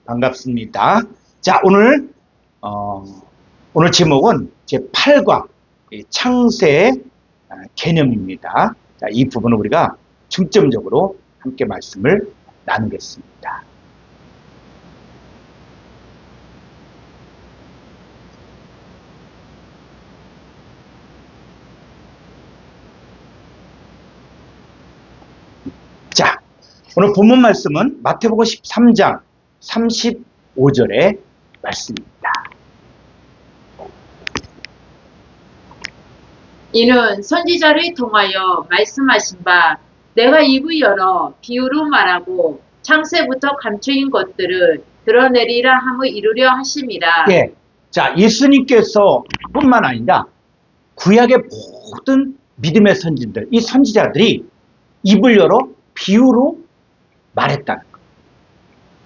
반갑습니다. 자, 오늘 제목은 제8과 창세 개념입니다. 자, 이 부분을 우리가 중점적으로 함께 말씀을 나누겠습니다. 자, 오늘 본문 말씀은 마태복음 13장 35절의 말씀입니다. 이는 선지자를 통하여 말씀하신 바 내가 입을 열어 비유로 말하고 창세부터 감추인 것들을 드러내리라 함을 이루려 하심이라. 예. 자, 예수님께서 뿐만 아니라 구약의 모든 믿음의 선진들, 이 선지자들이 입을 열어 비유로 말했다는 거.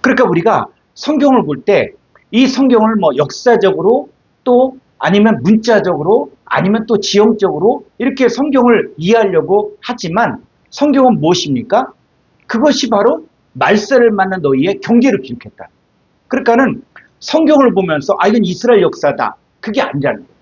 그러니까 우리가 성경을 볼 때 이 성경을 뭐 역사적으로 또 아니면 문자적으로 아니면 또 지형적으로 이렇게 성경을 이해하려고 하지만 성경은 무엇입니까? 그것이 바로 말세를 맞는 너희의 경계를 기록했다. 그러니까는 성경을 보면서 이건 이스라엘 역사다. 그게 아니라는 거예요.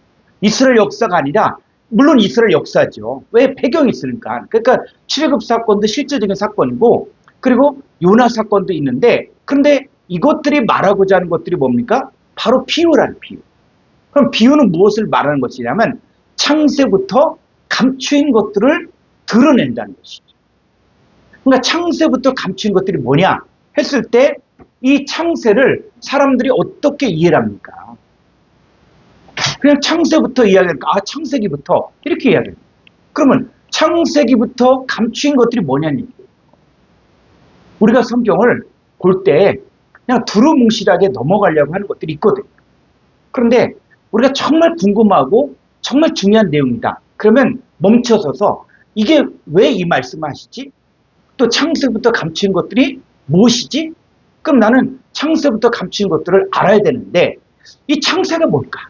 이스라엘 역사가 아니라 물론 이스라엘 역사죠. 왜 배경이 있으니까. 그러니까 출애굽 사건도 실제적인 사건이고 그리고 요나 사건도 있는데 그런데 이것들이 말하고자 하는 것들이 뭡니까? 바로 비유라는 비유. 그럼 비유는 무엇을 말하는 것이냐면 창세부터 감추인 것들을 드러낸다는 것이죠. 그러니까 창세부터 감추인 것들이 뭐냐 했을 때 이 창세를 사람들이 어떻게 이해를 합니까? 그냥 창세부터 이야기하니까 창세기부터 이렇게 이야기합니다. 그러면 창세기부터 감추인 것들이 뭐냐는 얘기예요. 우리가 성경을 볼 때 그냥 두루뭉실하게 넘어가려고 하는 것들이 있거든요. 그런데 우리가 정말 궁금하고 정말 중요한 내용이다. 그러면 멈춰서서 이게 왜 이 말씀을 하시지? 또 창세부터 감추인 것들이 무엇이지? 그럼 나는 창세부터 감추인 것들을 알아야 되는데 이 창세가 뭘까?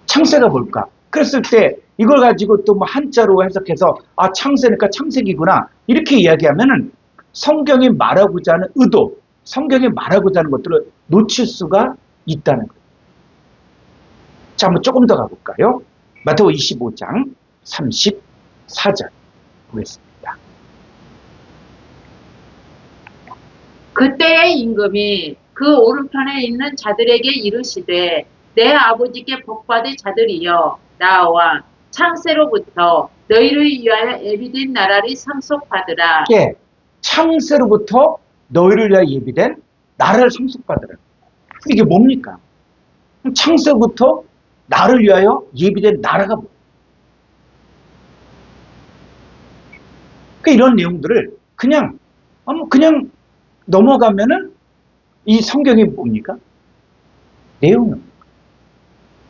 창세가 뭘까? 그랬을 때 이걸 가지고 또 뭐 한자로 해석해서 창세니까 창세기구나 이렇게 이야기하면은 성경이 말하고자 하는 의도, 성경이 말하고자 하는 것들을 놓칠 수가 있다는 거예요. 자, 한번 조금 더 가볼까요? 마태복음 25장 34절 보겠습니다. 그때의 임금이 그 오른편에 있는 자들에게 이르시되 내 아버지께 복받을 자들이여 나와 창세로부터 너희를 위하여 예비된 나라를 상속받으라. 예, 창세로부터 너희를 위하여 예비된 나라를 상속받으라. 이게 뭡니까? 창세부터 나를 위하여 예비된 나라가 뭐예요? 이런 내용들을 그냥 넘어가면은 이 성경이 뭡니까? 내용은.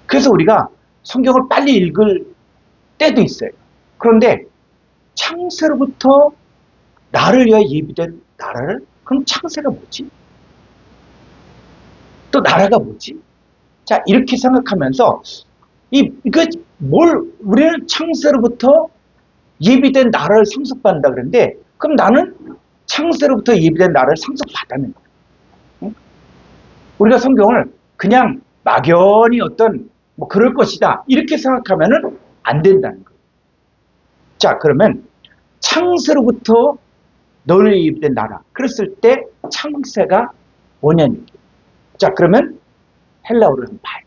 그래서 우리가 성경을 빨리 읽을 때도 있어요. 그런데 창세로부터 나를 위하여 예비된 나라를 그럼 창세가 뭐지? 또 나라가 뭐지? 자, 이렇게 생각하면서 우리는 창세로부터 예비된 나라를 상속받는다 그러는데 그럼 나는 창세로부터 예비된 나라를 상속받았는 거예요. 응? 우리가 성경을 그냥 막연히 어떤 뭐 그럴 것이다 이렇게 생각하면은 안 된다는 거예요. 자, 그러면 창세로부터 너를 예비된 나라 그랬을 때 창세가 뭐냐는 얘기예요. 자, 그러면 헬라어를 한번 봐요.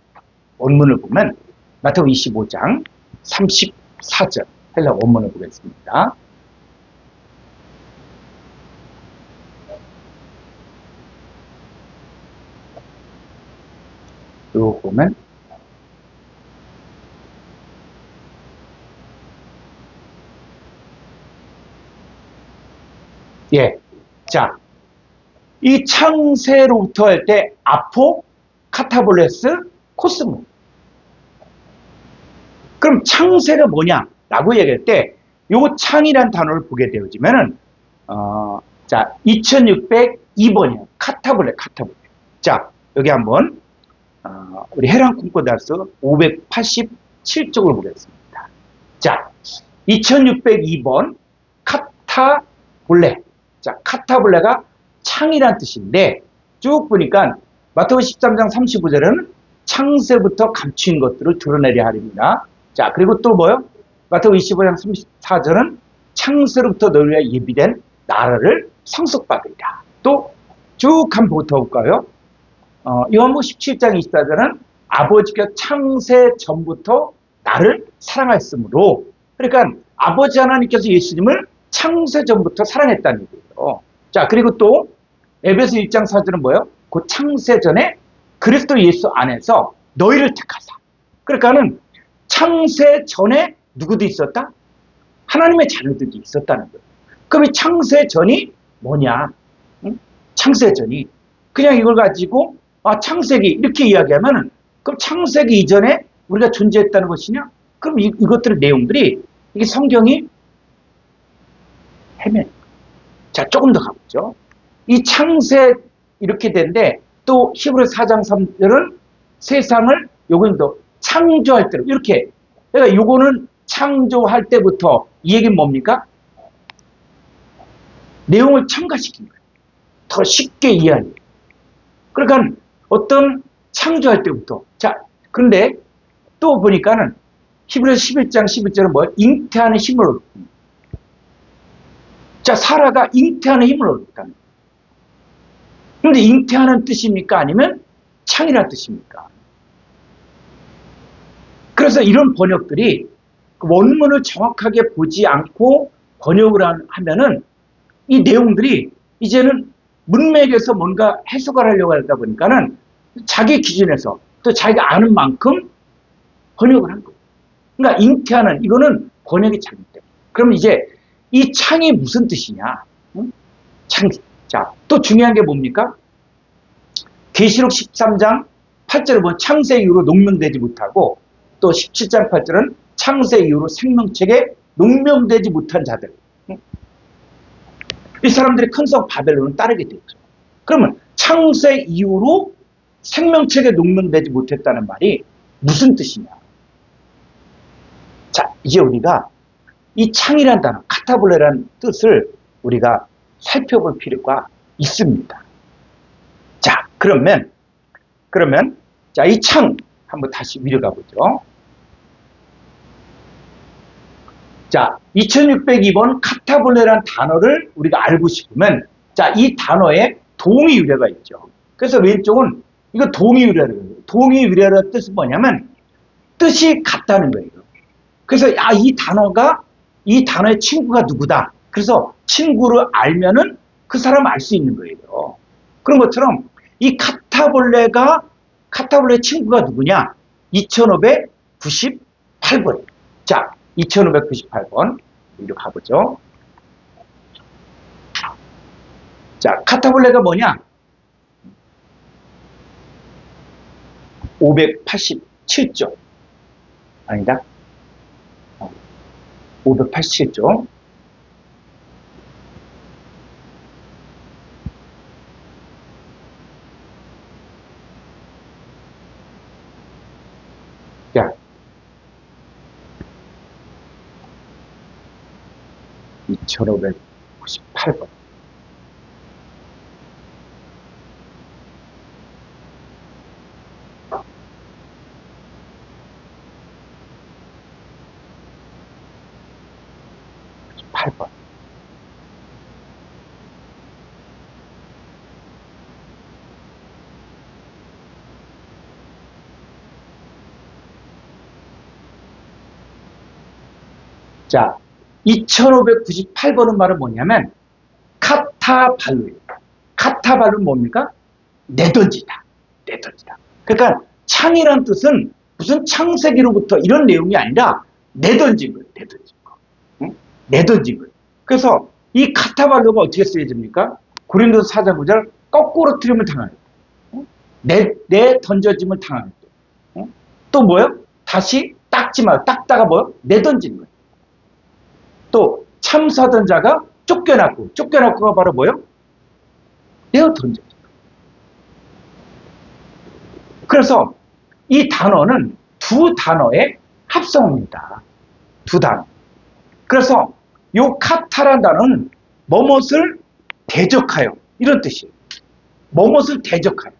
원문을 보면 마태복음 25장 34절 헬라어 원문을 보겠습니다. 이거 보면 자, 이 창세로부터 할 때 아포, 카타볼레스, 코스모. 그럼 창세가 뭐냐라고 얘기할 때 요 창이란 단어를 보게 되어지면은 자, 2602번이에요. 카타볼레. 자, 여기 한번 우리 해랑 꿈꿔다서 587쪽을 보겠습니다. 자, 2602번 카타볼레. 자, 카타볼레가 창이란 뜻인데 쭉 보니까 마태복음 13장 35절에는 창세부터 감추인 것들을 드러내려 하리라. 자, 그리고 또 뭐요? 마태복음 25장 34절은 창세로부터 너희를 위해 예비된 나라를 상속받으리라. 또 쭉 한번 붙어볼까요? 요한복음 17장 24절은 아버지가 창세 전부터 나를 사랑하였으므로, 그러니까 아버지 하나님께서 예수님을 창세 전부터 사랑했다는 얘기예요. 자, 그리고 또 에베소 1장 4절은 뭐예요? 그 창세 전에 그리스도 예수 안에서 너희를 택하사. 그러니까는 창세 전에 누구도 있었다? 하나님의 자녀들이 있었다는 거예요. 그럼 이 창세 전이 뭐냐? 응? 창세 전이 그냥 이걸 가지고 창세기 이렇게 이야기하면은, 그럼 창세기 이전에 우리가 존재했다는 것이냐? 그럼 이것들의 내용들이 이게 성경이 헤매. 자, 조금 더 가보죠. 이 창세 이렇게 된데, 또 히브리 4장 3절은 세상을 요건 더 창조할 때로 이렇게. 그러니까 요거는 창조할 때부터, 이 얘기는 뭡니까? 내용을 첨가시킨 거예요. 더 쉽게 이해하는. 그러니까 어떤 창조할 때부터. 자, 그런데 또 보니까는 히브리서 11장 11절은 뭐? 잉태하는 힘을 얻습니다. 자, 사라가 잉태하는 힘을 얻었다는 거예요. 그런데 잉태하는 뜻입니까? 아니면 창이라는 뜻입니까? 그래서 이런 번역들이 원문을 정확하게 보지 않고 번역을 하면은 이 내용들이 이제는 문맥에서 뭔가 해석을 하려고 하다 보니까는 자기 기준에서 또 자기가 아는 만큼 번역을 한 거예요. 그러니까 잉태하는, 이거는 번역이 잘못돼요. 그럼 이제 이 창이 무슨 뜻이냐? 응? 창. 자, 또 중요한 게 뭡니까? 계시록 13장 8절을 보면 창세 이후로 농명되지 못하고, 또 17장 8절은 창세 이후로 생명책에 농명되지 못한 자들. 이 사람들이 큰 성 바벨론을 따르게 되죠. 그러면 창세 이후로 생명책에 농명되지 못했다는 말이 무슨 뜻이냐? 자, 이제 우리가 이 창이라는 단어, 카타볼레라는 뜻을 우리가 살펴볼 필요가 있습니다. 자, 그러면 자, 이 창 한번 다시 위로 가보죠. 자, 2602번 카타볼레라는 단어를 우리가 알고 싶으면, 자, 이 단어에 동의유래가 있죠. 그래서 왼쪽은 이거 동의유래라고 해요. 동의유래라는 뜻은 뭐냐면 뜻이 같다는 거예요. 그래서 이 단어의 친구가 누구다. 그래서 친구를 알면은 그 사람 알 수 있는 거예요. 그런 것처럼 이 카타볼레의 친구가 누구냐? 2598번. 자, 2598번. 여기로 가보죠. 자, 카타볼레가 뭐냐? 587조. 아니다. 587조. 자, 2598번. 자, 2598번은 말은 뭐냐면 카타발루예요. 카타발루는 뭡니까? 내던지다. 내던지다. 그러니까 창이라는 뜻은 무슨 창세기로부터 이런 내용이 아니라 내던진 거예요. 내던진 거. 응? 내던진 거예요. 그래서 이 카타발루가 어떻게 쓰여집니까? 고린도서 4장 9절 거꾸로 틀림을 당하는 거예요. 내 던져짐을 당하는 거예요. 또 뭐예요? 다시 닦지 말고 닦다가 뭐예요? 내던진 거예요. 또 참사던 자가 쫓겨났고가 바로 뭐예요? 내어 던져. 그래서 이 단어는 두 단어의 합성어입니다. 두 단어. 그래서 요 카타란 단어는 뭐뭇을 대적하여 이런 뜻이에요. 뭐뭇을 대적하는.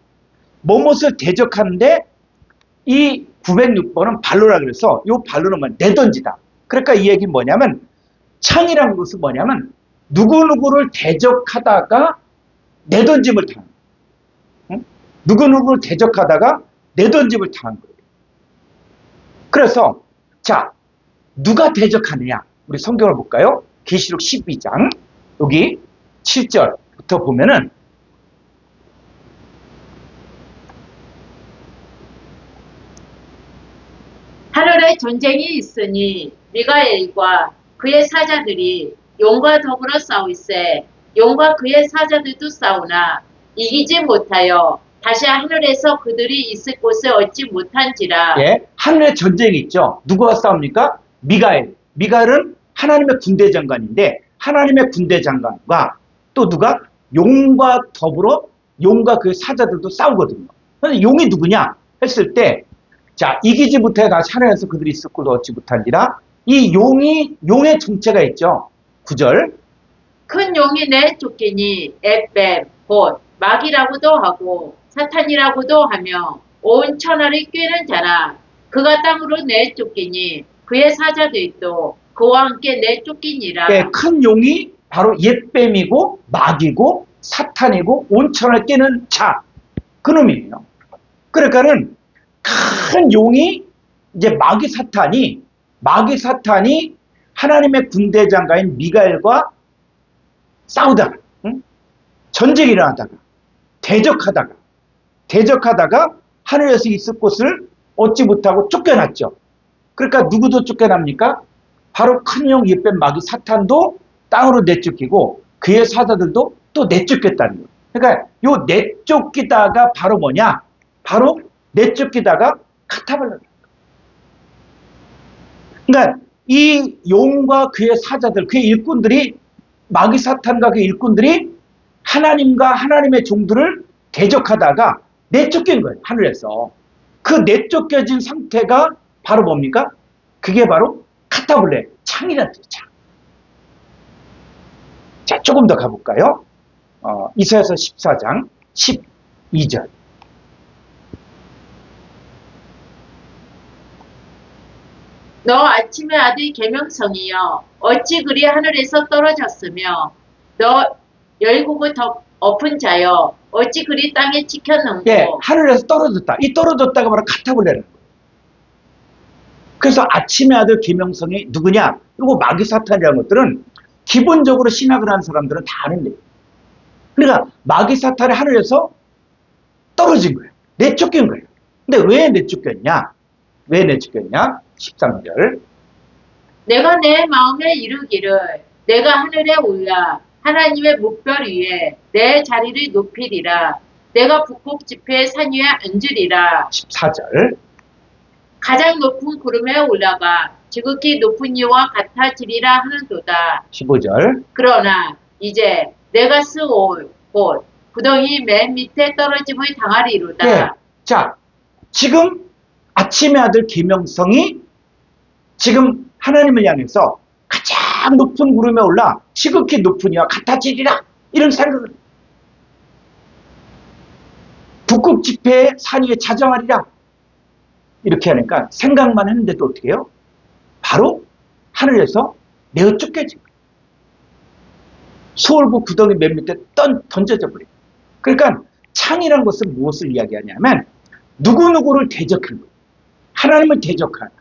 뭐뭇을 대적하는데 이 906번은 발로라 그래서 이 발로는 뭐냐? 내던지다. 그러니까 이 얘기는 뭐냐면 창이라는 것은 뭐냐면 누구누구를 대적하다가 내던짐을 당한 거예요. 응? 누구누구를 대적하다가 내던짐을 당한 거예요. 그래서 자, 누가 대적하느냐? 우리 성경을 볼까요? 계시록 12장 여기 7절부터 보면은 하늘에 전쟁이 있으니 미가엘과 그의 사자들이 용과 더불어 싸우세 용과 그의 사자들도 싸우나 이기지 못하여 다시 하늘에서 그들이 있을 곳에 얻지 못한지라. 예, 하늘에 전쟁이 있죠. 누구와 싸웁니까? 미가엘. 미가엘은 하나님의 군대 장관인데 하나님의 군대 장관과 또 누가? 용과 더불어 용과 그의 사자들도 싸우거든요. 그런데 용이 누구냐 했을 때 자, 이기지 못해 다시 하늘에서 그들이 있을 곳을 얻지 못한지라. 이 용의 정체가 있죠. 9절. 큰 용이 내쫓기니 에뱀 곧 마귀라고도 하고 사탄이라고도 하며 온 천하를 꿰는 자라. 그가 땅으로 내쫓기니 그의 사자들도 그와 함께 내쫓기니라. 예, 큰 용이 바로 옛뱀이고 마귀고 사탄이고 온 천하를 깨는 자. 그놈이에요. 그러니까는 큰 용이 이제 마귀 사탄이 하나님의 군대 장관인 미가엘과 싸우다가 전쟁이 일어나다가 대적하다가 하늘에서 있을 곳을 얻지 못하고 쫓겨났죠. 그러니까 누구도 쫓겨납니까? 바로 큰 용 옛뱀 마귀 사탄도 땅으로 내쫓기고 그의 사자들도 또 내쫓겼다는 거예요. 그러니까 요 내쫓기다가 바로 뭐냐? 바로 내쫓기다가 카타발라. 그러니까 이 용과 그의 사자들, 그의 일꾼들이 마귀 사탄과 그의 일꾼들이 하나님과 하나님의 종들을 대적하다가 내쫓긴 거예요. 하늘에서. 그 내쫓겨진 상태가 바로 뭡니까? 그게 바로 카타블레, 창이라는 뜻이죠. 창. 자, 조금 더 가볼까요? 이사야서 14장 12절. 너 아침의 아들 계명성이여 어찌 그리 하늘에서 떨어졌으며 너 열국을 엎은 자여 어찌 그리 땅에 찍혔는고. 예, 하늘에서 떨어졌다. 이 떨어졌다가 바로 카타블레라는 거예요. 그래서 아침의 아들 계명성이 누구냐? 그리고 마귀 사탄이라는 것들은 기본적으로 신학을 하는 사람들은 다 아는데. 그러니까 마귀 사탄이 하늘에서 떨어진 거예요. 내쫓긴 거예요. 근데 왜 내쫓겼냐? 13절. 내가 내 마음에 이르기를 내가 하늘에 올라 하나님의 묵별 위에 내 자리를 높이리라. 내가 북극 지폐의 산 위에 앉으리라. 14절. 가장 높은 구름에 올라가 지극히 높은 이와 같아지리라 하는도다. 15절. 그러나 이제 내가 쓰올 곧 구덩이 맨 밑에 떨어짐을 당하리로다. 예. 자, 지금 아침의 아들 계명성이 지금 하나님을 향해서 가장 높은 구름에 올라 지극히 높은 이와 같아지리라. 이런 생각을. 북극 지폐의 산 위에 자정하리라. 이렇게 하니까 생각만 했는데도 어떻게 해요? 바로 하늘에서 내어 쫓겨진 거예요. 소울구 구덩이 맨 밑에 던져져 버려요. 그러니까 창이라는 것은 무엇을 이야기하냐면 누구누구를 대적하는 거예요. 하나님을 대적하는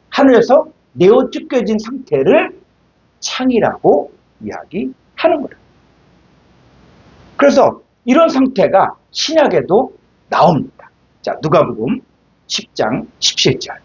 하늘에서 내어 쫓겨진 상태를 창이라고 이야기하는 거예요. 그래서 이런 상태가 신약에도 나옵니다. 자, 누가복음 10장 17절.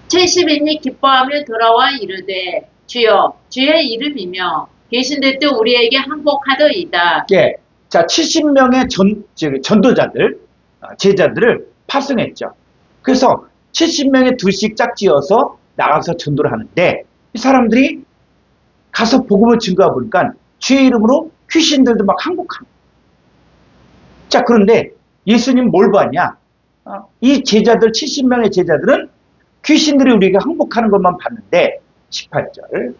칠십인이 기뻐하며 돌아와 이르되 주여 주의 이름이며 계신들도 우리에게 항복하더이다. 예. 자, 70명의 전도자들, 제자들을 파송했죠. 그래서 70명의 둘씩 짝지어서 나가서 전도를 하는데 이 사람들이 가서 복음을 증거하고 보니까 주의 이름으로 귀신들도 막 항복합니다. 자, 그런데 예수님 뭘 봤냐? 이 제자들, 70명의 제자들은 귀신들이 우리에게 항복하는 것만 봤는데 18절.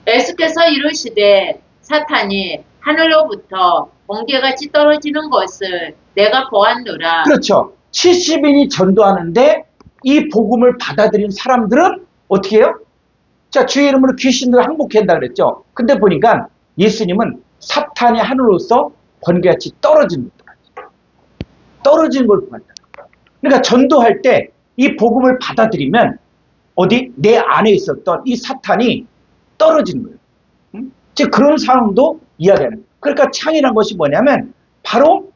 예수께서 이르시되 사탄이 하늘로부터 번개같이 떨어지는 것을 내가 보았노라. 그렇죠. 70인이 전도하는데 이 복음을 받아들인 사람들은 어떻게 해요? 자, 주의 이름으로 귀신들을 항복한다 그랬죠. 근데 보니까 예수님은 사탄이 하늘로서 번개같이 떨어지는 걸 보았다. 그러니까 전도할 때 이 복음을 받아들이면 어디 내 안에 있었던 이 사탄이 떨어지는 거예요. 즉 그런 상황도 이야기하는 거예요. 그러니까 창이란 것이 뭐냐면 바로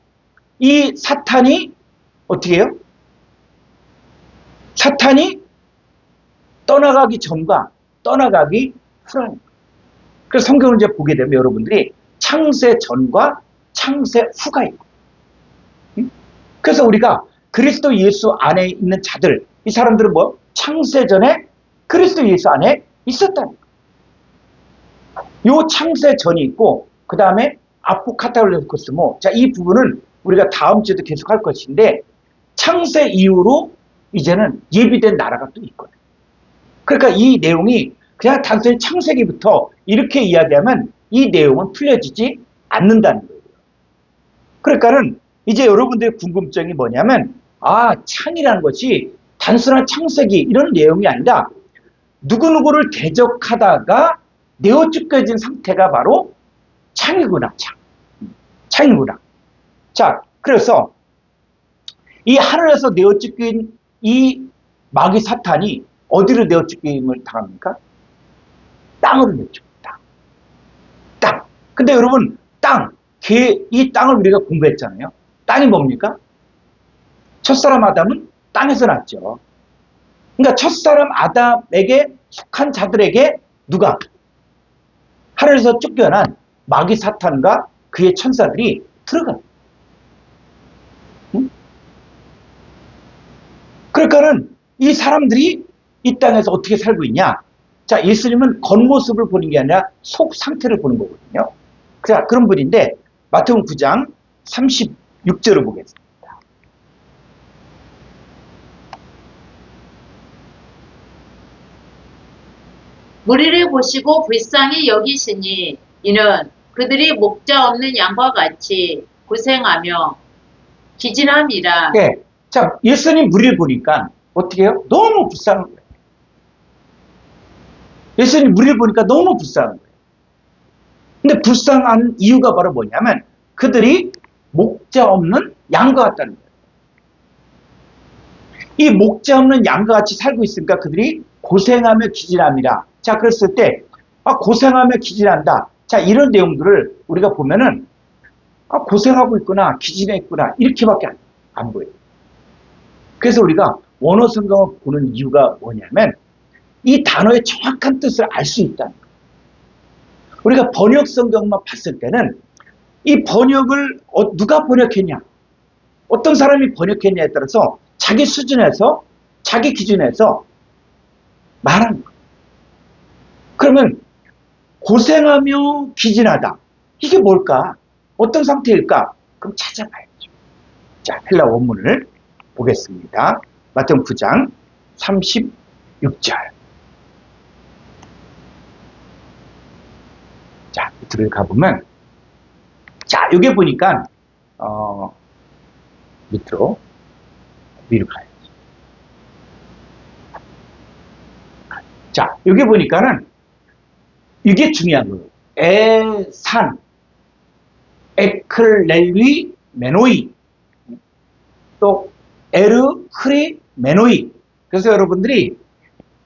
이 사탄이 어떻게 해요? 사탄이 떠나가기 전과 떠나가기 후라는 거예요. 그래서 성경을 이제 보게 되면 여러분들이 창세 전과 창세 후가 있고, 그래서 우리가 그리스도 예수 안에 있는 자들, 이 사람들은 뭐 창세 전에 그리스도 예수 안에 있었다는 거예요. 요 창세 전이 있고 그 다음에 아포카타르코스모, 자, 이 부분은 우리가 다음 주에도 계속 할 것인데 창세 이후로 이제는 예비된 나라가 또 있거든요. 그러니까 이 내용이 그냥 단순히 창세기부터 이렇게 이야기하면 이 내용은 풀려지지 않는다는 거예요. 그러니까는 이제 여러분들의 궁금증이 뭐냐면, 창이라는 것이 단순한 창세기 이런 내용이 아니라 누구누구를 대적하다가 내어쫓겨진 상태가 바로 창이구나. 창이구나. 자, 그래서 이 하늘에서 내어쫓긴 이 마귀 사탄이 어디로 내어쫓김을 당합니까? 땅으로 내어쫓긴다. 땅. 근데 여러분, 이 땅을 우리가 공부했잖아요. 땅이 뭡니까? 첫사람 아담은 땅에서 났죠. 그러니까 첫사람 아담에게 속한 자들에게 누가? 하늘에서 쫓겨난 마귀 사탄과 그의 천사들이 들어가요. 그러니까는 이 사람들이 이 땅에서 어떻게 살고 있냐? 자, 예수님은 겉모습을 보는 게 아니라 속 상태를 보는 거거든요. 자, 그런 분인데 마태복음 9장 36절을 보겠습니다. 무리를 보시고 불쌍히 여기시니 이는 그들이 목자 없는 양과 같이 고생하며 기진함이라. 예. 자, 예수님 무리를 보니까 어떻게 해요? 너무 불쌍한 거예요. 예수님 무리를 보니까 너무 불쌍한 거예요. 근데 불쌍한 이유가 바로 뭐냐면 그들이 목자 없는 양과 같다는 거예요. 이 목자 없는 양과 같이 살고 있으니까 그들이 고생하며 기진함이라. 자, 그랬을 때 고생하며 기진한다. 자, 이런 내용들을 우리가 보면은 고생하고 있구나, 기진해 있구나 이렇게밖에 안 보여요. 그래서 우리가 원어 성경을 보는 이유가 뭐냐면 이 단어의 정확한 뜻을 알 수 있다는 거예요. 우리가 번역 성경만 봤을 때는 이 번역을 누가 번역했냐, 어떤 사람이 번역했냐에 따라서 자기 수준에서, 자기 기준에서 말하는 거예요. 그러면 고생하며 기진하다, 이게 뭘까? 어떤 상태일까? 그럼 찾아봐야죠. 자, 헬라 원문을 보겠습니다. 마태복음 9장 36절. 자, 밑으로 가보면, 자, 여기 보니까, 위로 가야지. 자, 여기 보니까는, 이게 중요한 거예요. 에산, 에클렐리 메노이, 또, 에르 흐리 메노이. 그래서 여러분들이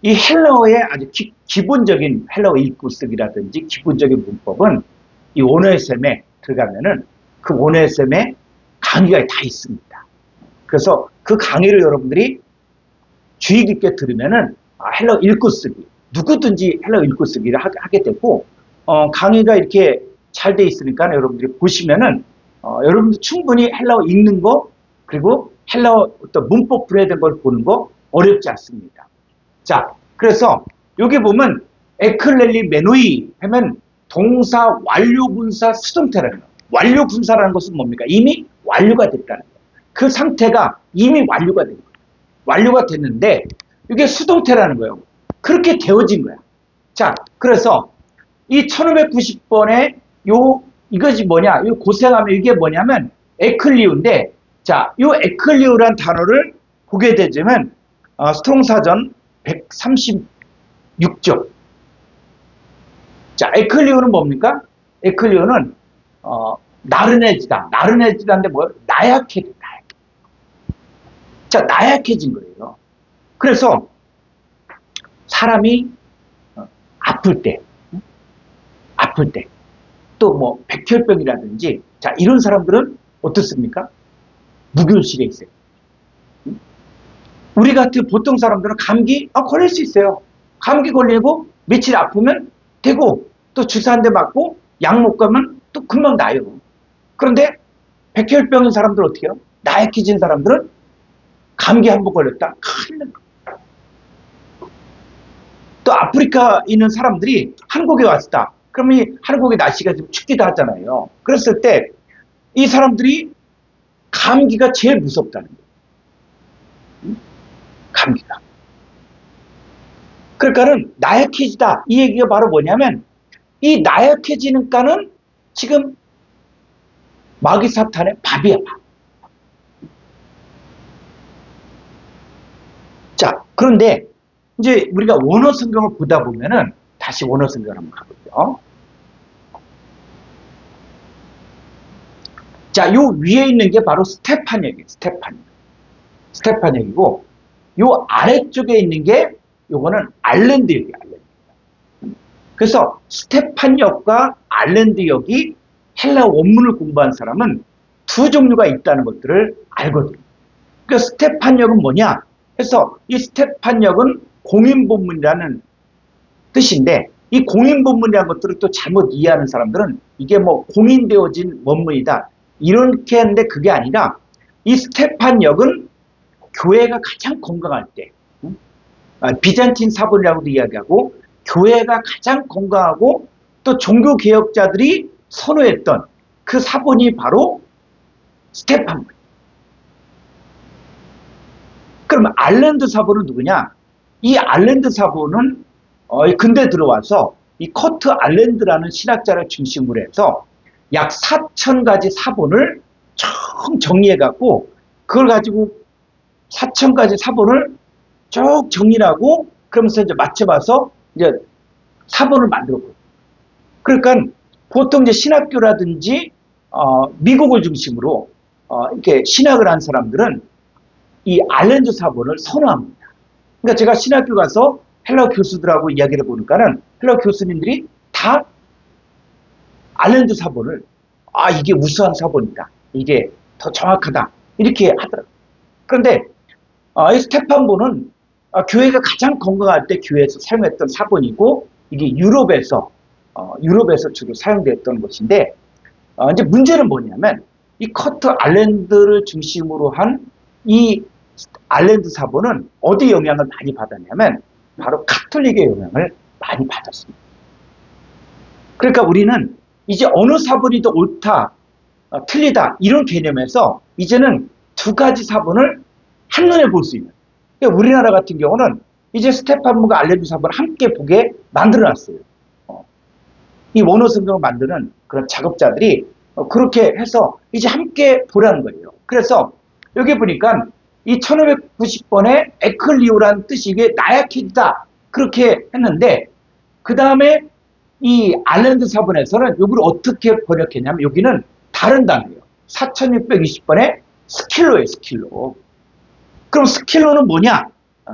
이 헬라어의 아주 기본적인 헬라어 읽고 쓰기라든지 기본적인 문법은 이 원어에셈에 들어가면은 그 원어에셈에 강의가 다 있습니다. 그래서 그 강의를 여러분들이 주의 깊게 들으면은 헬라어 읽고 쓰기, 누구든지 헬라어 읽고 쓰기를 하게 되고, 강의가 이렇게 잘 돼 있으니까 여러분들이 보시면은 여러분들 충분히 헬라어 읽는 거, 그리고 헬라어 어떤 문법 분해된 걸 보는 거 어렵지 않습니다. 자, 그래서 여기 보면 에클렐리 메노이 하면 동사 완료 분사 수동태라는 거예요. 완료 분사라는 것은 뭡니까? 이미 완료가 됐다는 거예요. 그 상태가 이미 완료가 된 거예요. 완료가 됐는데 이게 수동태라는 거예요. 그렇게 되어진 거야. 자, 그래서 이 1590번에 이것이 뭐냐, 이 고생하면 이게 뭐냐면 에클리우인데, 자, 이 에클리우란 단어를 보게 되면, 스트롱 사전 136쪽. 자, 에클리우는 뭡니까? 에클리우는, 나른해지다. 나른해지다인데 뭐예요? 나약해진다. 자, 나약해진 거예요. 그래서 사람이 아플 때, 또 뭐 백혈병이라든지, 자, 이런 사람들은 어떻습니까? 무교실에 있어요. 우리 같은 보통 사람들은 감기 걸릴 수 있어요. 감기 걸리고 며칠 아프면 되고, 또 주사 한 대 맞고 약 못 가면 또 금방 나요. 그런데 백혈병인 사람들 어떻게 해요? 나약해진 사람들은 감기 한 번 걸렸다 큰일 납니다. 또 아프리카 있는 사람들이 한국에 왔다. 그러면 이 한국의 날씨가 좀 춥기도 하잖아요. 그랬을 때 이 사람들이 감기가 제일 무섭다는 거예요. 감기가. 그러니까는 나약해지다. 이 얘기가 바로 뭐냐면 이 나약해지는 까는 지금 마귀 사탄의 밥이야, 밥. 자, 그런데 이제 우리가 원어 성경을 보다 보면은 다시 원어 성경을 한번 가보죠. 자, 요 위에 있는 게 바로 스테판역이에요. 스테판역이고, 요 아래쪽에 있는 게 요거는 알랜드역이에요. 그래서 스테판역과 알랜드역이 헬라 원문을 공부한 사람은 두 종류가 있다는 것들을 알거든요. 그러니까 스테판역은 뭐냐? 그래서 이 스테판역은 공인본문이라는 뜻인데, 이 공인본문이라는 것들을 또 잘못 이해하는 사람들은 이게 뭐 공인되어진 원문이다. 이렇게 하는데 그게 아니라 이 스테판역은 교회가 가장 건강할 때, 비잔틴 사본이라고도 이야기하고, 교회가 가장 건강하고 또 종교개혁자들이 선호했던 그 사본이 바로 스테판문. 그럼 알랜드 사본은 누구냐? 이 알랜드 사본은 근대 들어와서 이 커트 알랜드라는 신학자를 중심으로 해서 약 4,000가지 사본을 쭉 정리해갖고 그걸 가지고 4,000가지 사본을 쭉 정리하고 그러면서 이제 맞춰봐서 이제 사본을 만들었거든요. 그러니까 보통 이제 신학교라든지 미국을 중심으로 이렇게 신학을 한 사람들은 이 알랜드 사본을 선호합니다. 그러니까 제가 신학교 가서 헬라 교수들하고 이야기를 해보니까는 헬라 교수님들이 다 알랜드 사본을 이게 우수한 사본이다. 이게 더 정확하다. 이렇게 하더라고요. 그런데 이 스테판본은 교회가 가장 건강할 때 교회에서 사용했던 사본이고 이게 유럽에서 주로 사용됐던 것인데 이제 문제는 뭐냐면 이 커트 알랜드를 중심으로 한 이 알랜드 사본은 어디 영향을 많이 받았냐면 바로 카톨릭의 영향을 많이 받았습니다. 그러니까 우리는 이제 어느 사본이 더 옳다, 틀리다 이런 개념에서 이제는 두 가지 사본을 한눈에 볼 수 있는. 그러니까 우리나라 같은 경우는 이제 스테판문과 알랜드 사본을 함께 보게 만들어놨어요. 이 원어 성경을 만드는 그런 작업자들이 그렇게 해서 이제 함께 보라는 거예요. 그래서 여기 보니까 이 1590번에 에클리오라는 뜻이 이게 나약해지다 그렇게 했는데 그 다음에 이 알랜드 사본에서는 여기를 어떻게 번역했냐면 여기는 다른 단어예요. 4620번에 스킬로예요. 스킬로. 그럼 스킬로는 뭐냐?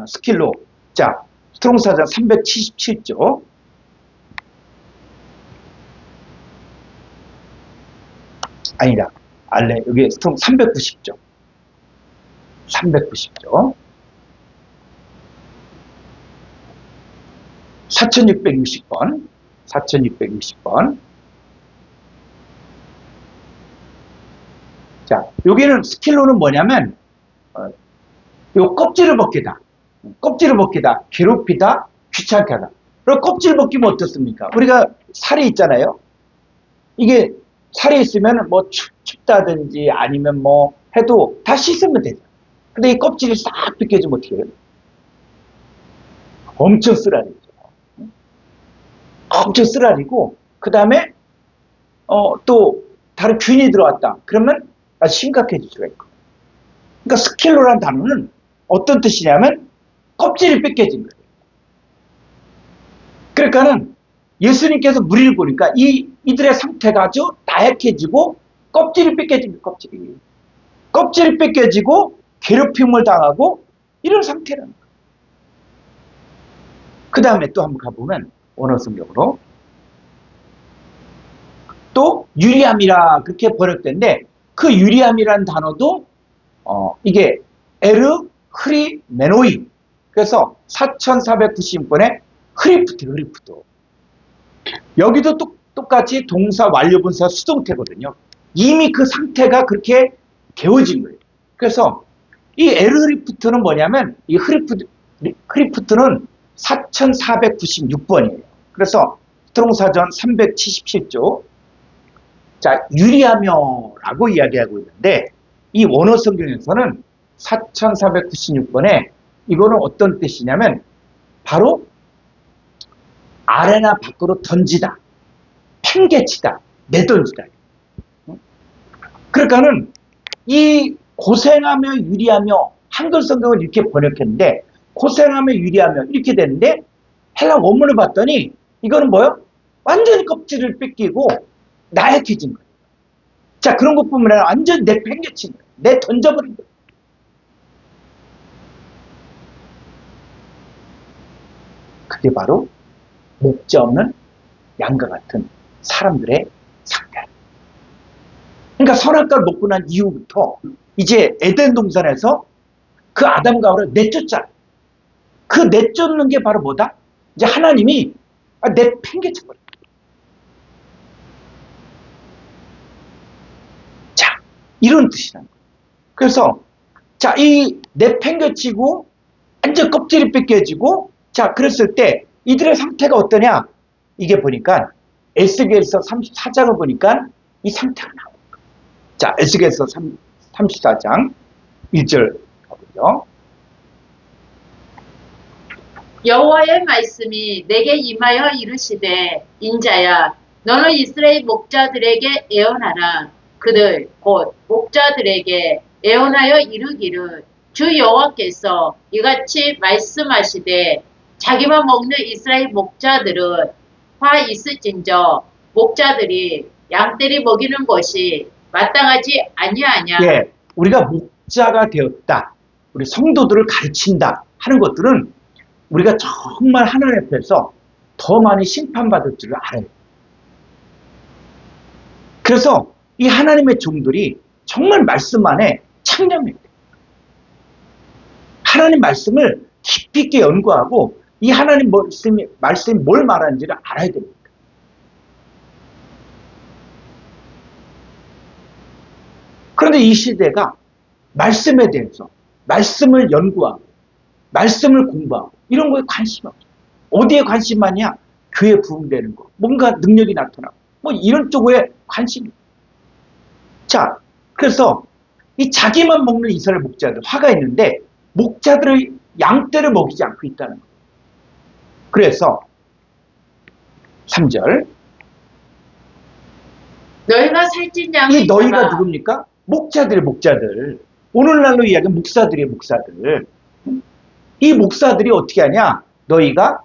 스킬로. 자, 스트롱 사전 377조. 아니다. 여기 스트롱 390조. 390조. 4660번. 4660번. 자, 여기는 스킬로는 뭐냐면, 요 껍질을 벗기다. 껍질을 벗기다. 괴롭히다. 귀찮게 하다. 그럼 껍질 벗기면 어떻습니까? 우리가 살이 있잖아요. 이게 살이 있으면 뭐 춥다든지 아니면 뭐 해도 다 씻으면 되죠. 근데 이 껍질이 싹 벗겨지면 어떻게 해요? 엄청 쓰라리죠. 엄청 쓰라리고, 그 다음에, 또, 다른 균이 들어왔다. 그러면 아주 심각해질 수가 있고. 그러니까 스킬로라는 단어는 어떤 뜻이냐면, 껍질이 뺏겨진 거예요. 그러니까는 예수님께서 무리를 보니까 이들의 상태가 아주 나약해지고, 껍질이 뺏겨진 거예요, 껍질이. 껍질이 뺏겨지고, 괴롭힘을 당하고, 이런 상태라는 거예요. 그 다음에 또 한번 가보면, 원어 성경으로. 또, 유리함이라 그렇게 번역된데, 그 유리함이라는 단어도, 이게, 에르, 흐리, 메노이. 그래서 4490번에 흐리프트. 여기도 똑같이 동사, 완료분사, 수동태거든요. 이미 그 상태가 그렇게 개워진 거예요. 그래서 이 에르흐리프트는 뭐냐면, 이 흐리프트는 4496번이에요. 그래서 스트롱사전 377조. 자, 유리하며라고 이야기하고 있는데, 이 원어 성경에서는 4496번에 이거는 어떤 뜻이냐면, 바로 아래나 밖으로 던지다, 팽개치다, 내던지다. 그러니까는 이 고생하며 유리하며, 한글 성경을 이렇게 번역했는데, 고생하며 유리하며 이렇게 되는데, 헬라 원문을 봤더니 이거는 뭐요? 완전히 껍질을 뺏기고 나약해진 거예요. 자, 그런 것뿐만 아니라 완전히 내팽개친 거예요. 내던져버린 거예요. 그게 바로 목자 없는 양과 같은 사람들의 상태. 그러니까 선악과를 먹고 난 이후부터 이제 에덴 동산에서 그 아담과 하와를 내쫓잖아요. 그 내쫓는 게 바로 뭐다? 이제 하나님이 내팽개쳐버려요. 자, 이런 뜻이라는 거예요. 그래서 자, 이 내팽개치고 완전 껍질이 뺏겨지고, 자, 그랬을 때 이들의 상태가 어떠냐? 이게 보니까 에스겔서 34장을 보니까 이 상태가 나옵니다. 자, 에스겔서 34장 1절 가보죠. 여호와의 말씀이 내게 임하여 이르시되, 인자야, 너는 이스라엘 목자들에게 예언하라. 그들 곧 목자들에게 예언하여 이르기를, 주 여호와께서 이같이 말씀하시되, 자기만 먹는 이스라엘 목자들은 화 있을진저 목자들이 양떼를 먹이는 것이 마땅하지 아니하냐. 예, 우리가 목자가 되었다, 우리 성도들을 가르친다 하는 것들은 우리가 정말 하나님 앞에서 더 많이 심판받을 줄을 알아요. 그래서 이 하나님의 종들이 정말 말씀 안에 창념해야 돼요. 하나님 말씀을 깊이 있게 연구하고 이 하나님 말씀이 뭘 말하는지를 알아야 됩니다. 그런데 이 시대가 말씀에 대해서 말씀을 연구하고 말씀을 공부하고 이런 거에 관심이 없어요. 어디에 관심 많냐? 교회 부흥되는 거, 뭔가 능력이 나타나고 뭐 이런 쪽에 관심이. 자, 그래서 이 자기만 먹는 이스라엘 목자들 화가 있는데 목자들의 양떼를 먹이지 않고 있다는 거예요. 그래서 3절, 너희가 살찐 양을 이 너희가 잡아. 누굽니까? 목자들. 오늘날로 이야기하면 목사들이에요, 목사들. 이 목사들이 어떻게 하냐? 너희가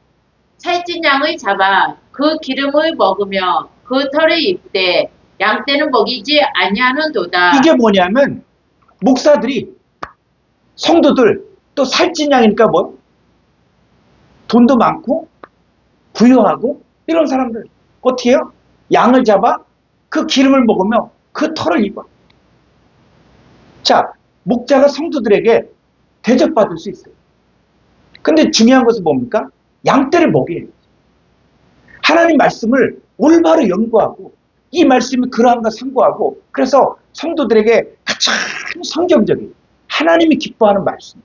살찐 양을 잡아 그 기름을 먹으며 그 털을 입되 양떼는 먹이지 아니하는도다. 이게 뭐냐면 목사들이 성도들 또 살찐 양이니까 뭐 돈도 많고 부유하고 이런 사람들 어떻게 해요? 양을 잡아 그 기름을 먹으며 그 털을 입어. 자, 목자가 성도들에게 대접받을 수 있어요. 근데 중요한 것은 뭡니까? 양떼를 먹여야 돼요. 하나님 말씀을 올바로 연구하고 이 말씀이 그러한가 상고하고, 그래서 성도들에게 가장 성경적인 하나님이 기뻐하는 말씀,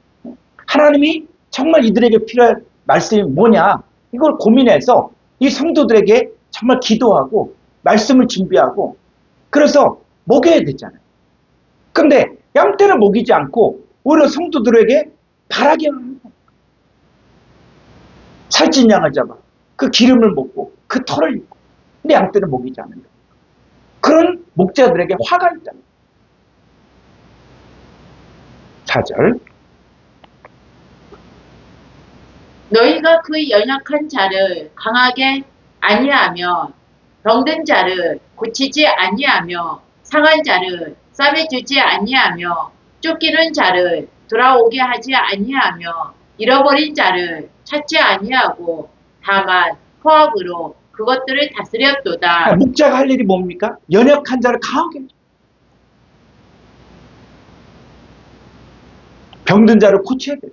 하나님이 정말 이들에게 필요한 말씀이 뭐냐, 이걸 고민해서 이 성도들에게 정말 기도하고 말씀을 준비하고 그래서 먹여야 되잖아요. 근데 양떼를 먹이지 않고 오히려 성도들에게 바라게 하는 거예요. 살찐 양을 잡아 그 기름을 먹고 그 털을 입고 근데 양떼는 먹이지 않는다. 그런 목자들에게 화가 있다. 4절 너희가 그 연약한 자를 강하게 아니하며 병든 자를 고치지 아니하며 상한 자를 싸매주지 아니하며 쫓기는 자를 돌아오게 하지 아니하며 잃어버린 자를 찾지 아니하고 다만 포악으로 그것들을 다스렸도다. 목자가 할 일이 뭡니까? 연약한 자를 강하게 해줘. 병든 자를 고쳐야 돼요.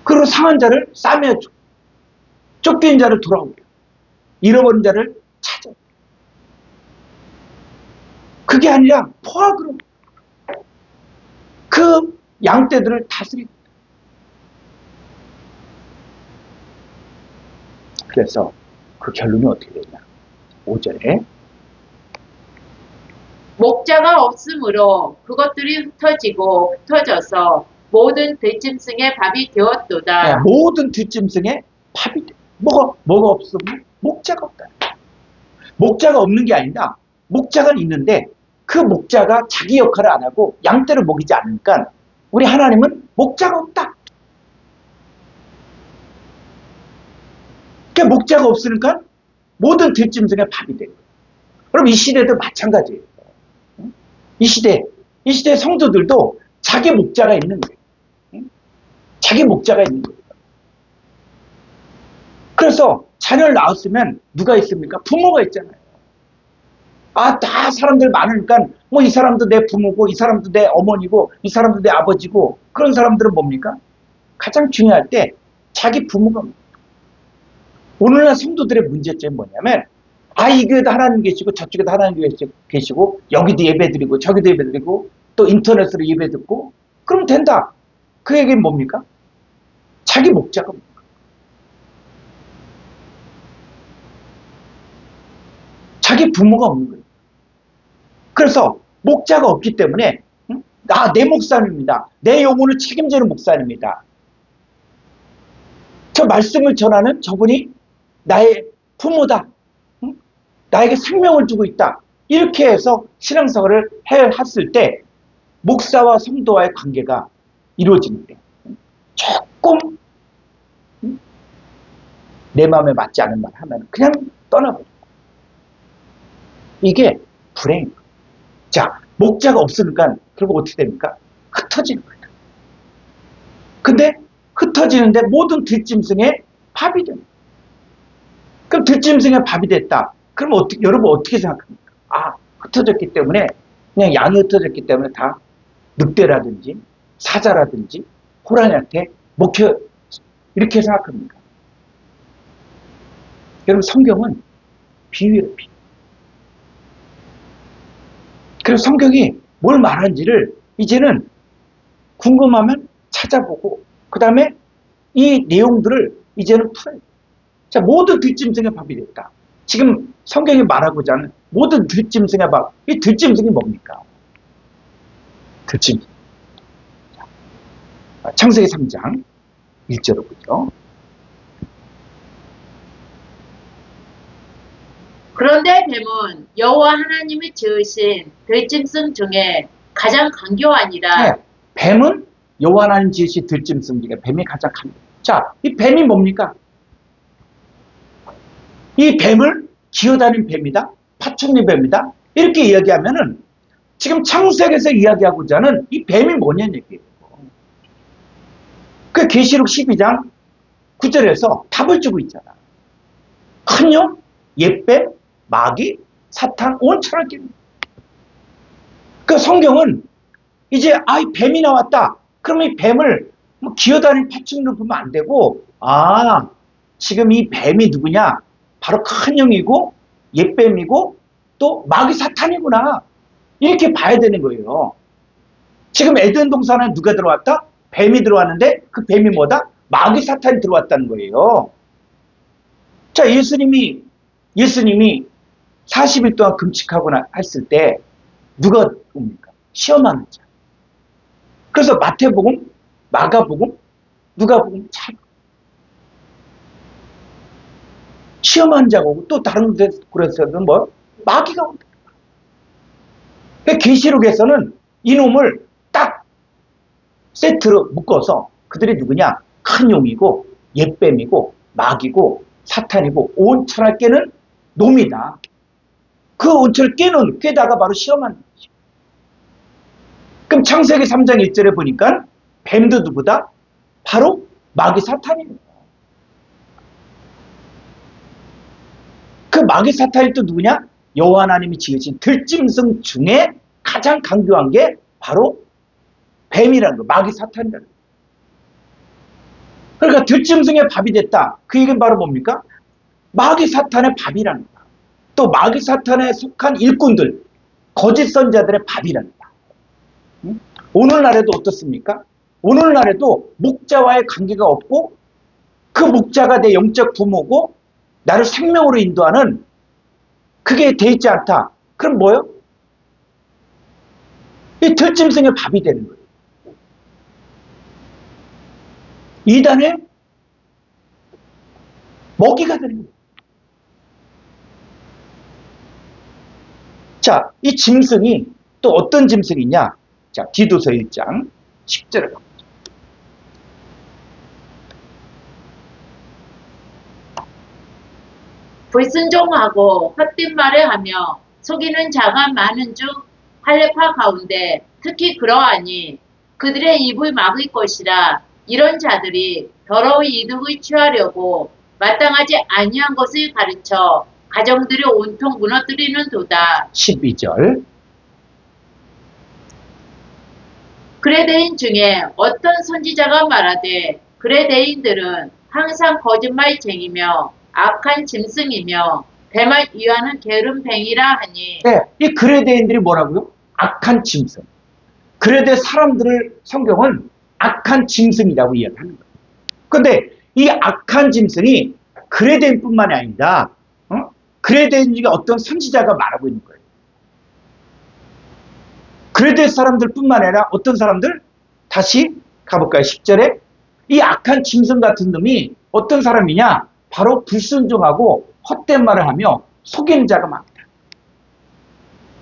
그리고 상한 자를 싸매줘. 쫓긴 자를 돌아오게. 잃어버린 자를 찾아. 그게 아니라 포악으로 그 양떼들을 다스리고. 그래서 그 결론이 어떻게 되냐. 5절에 목자가 없으므로 그것들이 흩어져서 모든 들짐승의 밥이 되었도다. 모든 뒷짐승의 밥이 돼. 뭐가 없으면 목자가 없다. 목자가 없는 게 아니라 목자가 있는데 그 목자가 자기 역할을 안 하고 양떼를 먹이지 않으니까 우리 하나님은 목자가 없다. 그러니까 목자가 없으니까 모든 뒷짐승의 밥이 돼요. 그럼 이 시대도 마찬가지예요. 이 시대 성도들도 자기 목자가 있는 거예요. 자기 목자가 있는 거예요. 그래서 자녀를 낳았으면 누가 있습니까? 부모가 있잖아요. 다 사람들 많으니까 뭐 이 사람도 내 부모고 이 사람도 내 어머니고 이 사람도 내 아버지고 그런 사람들은 뭡니까? 가장 중요할 때 자기 부모가 오늘날 성도들의 문제점이 뭐냐면 이 교회도 하나님 계시고 저쪽에도 하나님 계시고 여기도 예배드리고 저기도 예배드리고 또 인터넷으로 예배 듣고 그럼 된다. 그 얘기는 뭡니까? 자기 목자가 뭡니까? 자기 부모가 없는 거예요. 그래서 목자가 없기 때문에 내 목사님입니다. 내 영혼을 책임지는 목사님입니다. 저 말씀을 전하는 저분이 나의 부모다. 나에게 생명을 주고 있다. 이렇게 해서 신앙생활을 했을 때 목사와 성도와의 관계가 이루어지는데 조금 내 마음에 맞지 않은 말 하면 그냥 떠나버리고 이게 불행입니다. 자, 목자가 없으니까 결국 어떻게 됩니까? 흩어지는 거예요. 근데 흩어지는데 모든 뒷짐승의 밥이 됩니다. 그럼 뒷짐승의 밥이 됐다. 그럼 여러분 어떻게 생각합니까? 흩어졌기 때문에 그냥 양이 흩어졌기 때문에 다 늑대라든지 사자라든지 호랑이한테 먹혀 이렇게 생각합니까? 여러분 성경은 비유예요. 비유. 그래서 성경이 뭘 말하는지를 이제는 궁금하면 찾아보고 그 다음에 이 내용들을 이제는 풀어요. 자, 모든 뒷짐승의 밥이 됐다. 지금 성경이 말하고자 하는 모든 뒷짐승의 밥. 이 뒷짐승이 뭡니까? 뒷짐승. 창세기 3장 1절로 보죠. 그런데 뱀은 여호와 하나님이 지으신 들짐승 중에 가장 강교하니라. 뱀은 여호와 하나님 지으신 들짐승 중에 뱀이 가장 강교. 자, 이 뱀이 뭡니까? 이 뱀을 기어다니는 뱀이다. 파충류 뱀이다. 이렇게 이야기하면은 지금 창세기에서 이야기하고자 하는 이 뱀이 뭐냐는 얘기예요. 그 계시록 12장 9절에서 답을 주고 있잖아. 큰 용, 옛뱀, 마귀, 사탄, 온천을 끼는. 그 성경은 이제 이 뱀이 나왔다. 그러면 이 뱀을 기어다니는 파충류로 보면 안 되고 지금 이 뱀이 누구냐? 바로 큰 용이고 옛뱀이고 또 마귀 사탄이구나. 이렇게 봐야 되는 거예요. 지금 에덴 동산에 누가 들어왔다? 뱀이 들어왔는데 그 뱀이 뭐다? 마귀 사탄이 들어왔다는 거예요. 자, 예수님이 40일 동안 금식하고 했을 때 누가 옵니까? 시험하는 자. 그래서 마태복음, 마가복음, 누가복음 참 시험 환자가 오고 또 다른 곳에서는 뭐 마귀가 온다. 계시록에서는 이놈을 딱 세트로 묶어서 그들이 누구냐? 큰 용이고 옛뱀이고 마귀고 사탄이고 온천을 깨는 놈이다. 그 온천을 깨는 꾀다가 바로 시험하는 거죠. 그럼 창세기 3장 1절에 보니까 뱀도 누구다? 바로 마귀 사탄입니다. 그 마귀 사탄이 또 누구냐? 여호와 하나님이 지으신 들짐승 중에 가장 강조한 게 바로 뱀이라는 거, 마귀 사탄이라는 거. 그러니까 들짐승의 밥이 됐다. 그 얘기는 바로 뭡니까? 마귀 사탄의 밥이라는 거. 또 마귀 사탄에 속한 일꾼들, 거짓 선자들의 밥이라는 거. 오늘날에도 어떻습니까? 오늘날에도 목자와의 관계가 없고 그 목자가 내 영적 부모고 나를 생명으로 인도하는 그게 돼 있지 않다. 그럼 뭐요? 이 들짐승의 밥이 되는 거예요. 이단의 먹이가 되는 거예요. 자, 이 짐승이 또 어떤 짐승이냐? 자, 디도서 1장 10절을 봅니다. 불순종하고 헛된 말을 하며 속이는 자가 많은 중 할례파 가운데 특히 그러하니 그들의 입을 막을 것이라. 이런 자들이 더러운 이득을 취하려고 마땅하지 아니한 것을 가르쳐 가정들을 온통 무너뜨리는 도다. 12절. 그레데인 중에 어떤 선지자가 말하되 그레데인들은 항상 거짓말쟁이며 악한 짐승이며 뱀을 위하는 게으름뱅이라 하니. 네, 이 그레데인들이 뭐라고요? 악한 짐승. 그레데 사람들을 성경은 악한 짐승이라고 이야기하는 거예요. 그런데 이 악한 짐승이 그레데인뿐만이 아니라 그레데인 중에 어떤 선지자가 말하고 있는 거예요. 그레데 사람들뿐만 아니라 어떤 사람들? 다시 가볼까요? 10절에 이 악한 짐승 같은 놈이 어떤 사람이냐? 바로 불순종하고 헛된 말을 하며 속이는 자가 많다.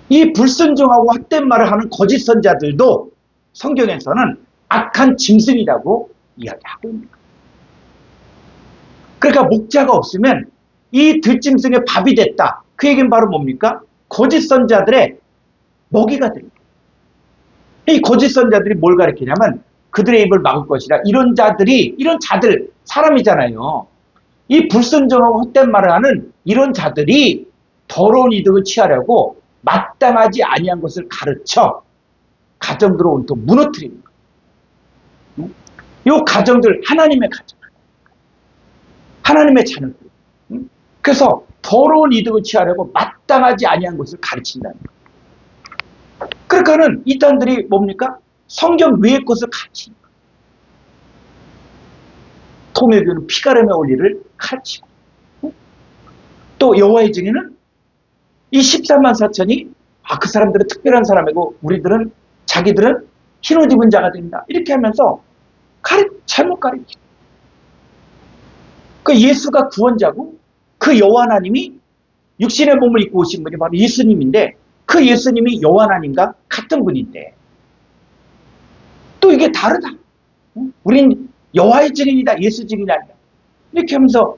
이 불순종하고 헛된 말을 하는 거짓 선자들도 성경에서는 악한 짐승이라고 이야기하고 있는 거예요. 그러니까 목자가 없으면 이 들짐승의 밥이 됐다. 그 얘기는 바로 뭡니까? 거짓 선자들의 먹이가 됩니다. 이 거짓 선자들이 뭘 가리키냐면 그들의 입을 막을 것이라. 이런 자들 사람이잖아요. 이 불순종하고 헛된 말을 하는 이런 자들이 더러운 이득을 취하려고 마땅하지 아니한 것을 가르쳐 가정들을 온통 무너뜨리는 거예요. 이 가정들 하나님의 가정, 하나님의 자녀들. 그래서 더러운 이득을 취하려고 마땅하지 아니한 것을 가르친다는 거예요. 그러니까는 이단들이 뭡니까? 성경 외의 것을 가르치는 거예요. 통일교는 피가름의 원리를 가르치고, 또 여호와의 증인은 이 13만 4천이 그 사람들은 특별한 사람이고 우리들은 자기들은 흰옷 입은 자가 된다. 이렇게 하면서 잘못 가르치고, 그 예수가 구원자고 그 여호와 하나님이 육신의 몸을 입고 오신 분이 바로 예수님인데 그 예수님이 여호와 하나님과 같은 분인데 또 이게 다르다. 우린 여호와의 증인이다. 예수 증인이 아니다. 이렇게 하면서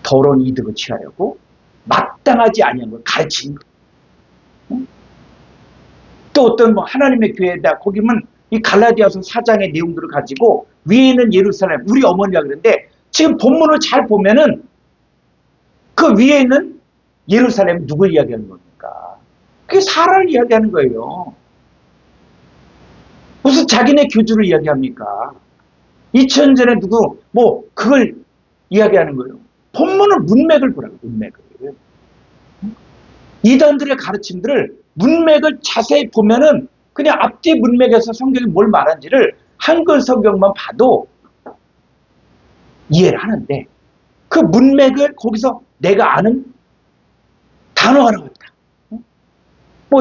더러운 이득을 취하려고 마땅하지 아니한 걸 가르치는 거예요. 또 어떤 하나님의 교회다. 거기면 이 갈라디아서 4장의 내용들을 가지고 위에 있는 예루살렘, 우리 어머니가 그러는데 지금 본문을 잘 보면은 그 위에 있는 예루살렘 누굴 이야기하는 겁니까? 그게 사라를 이야기하는 거예요. 무슨 자기네 교주를 이야기합니까? 2000년 전에 누구 그걸 이야기하는 거예요. 본문은 문맥을 보라고, 문맥을. 이단들의 가르침들을 문맥을 자세히 보면은 그냥 앞뒤 문맥에서 성경이 뭘 말하는지를 한글 성경만 봐도 이해를 하는데 그 문맥을 거기서 내가 아는 단어가 나왔다.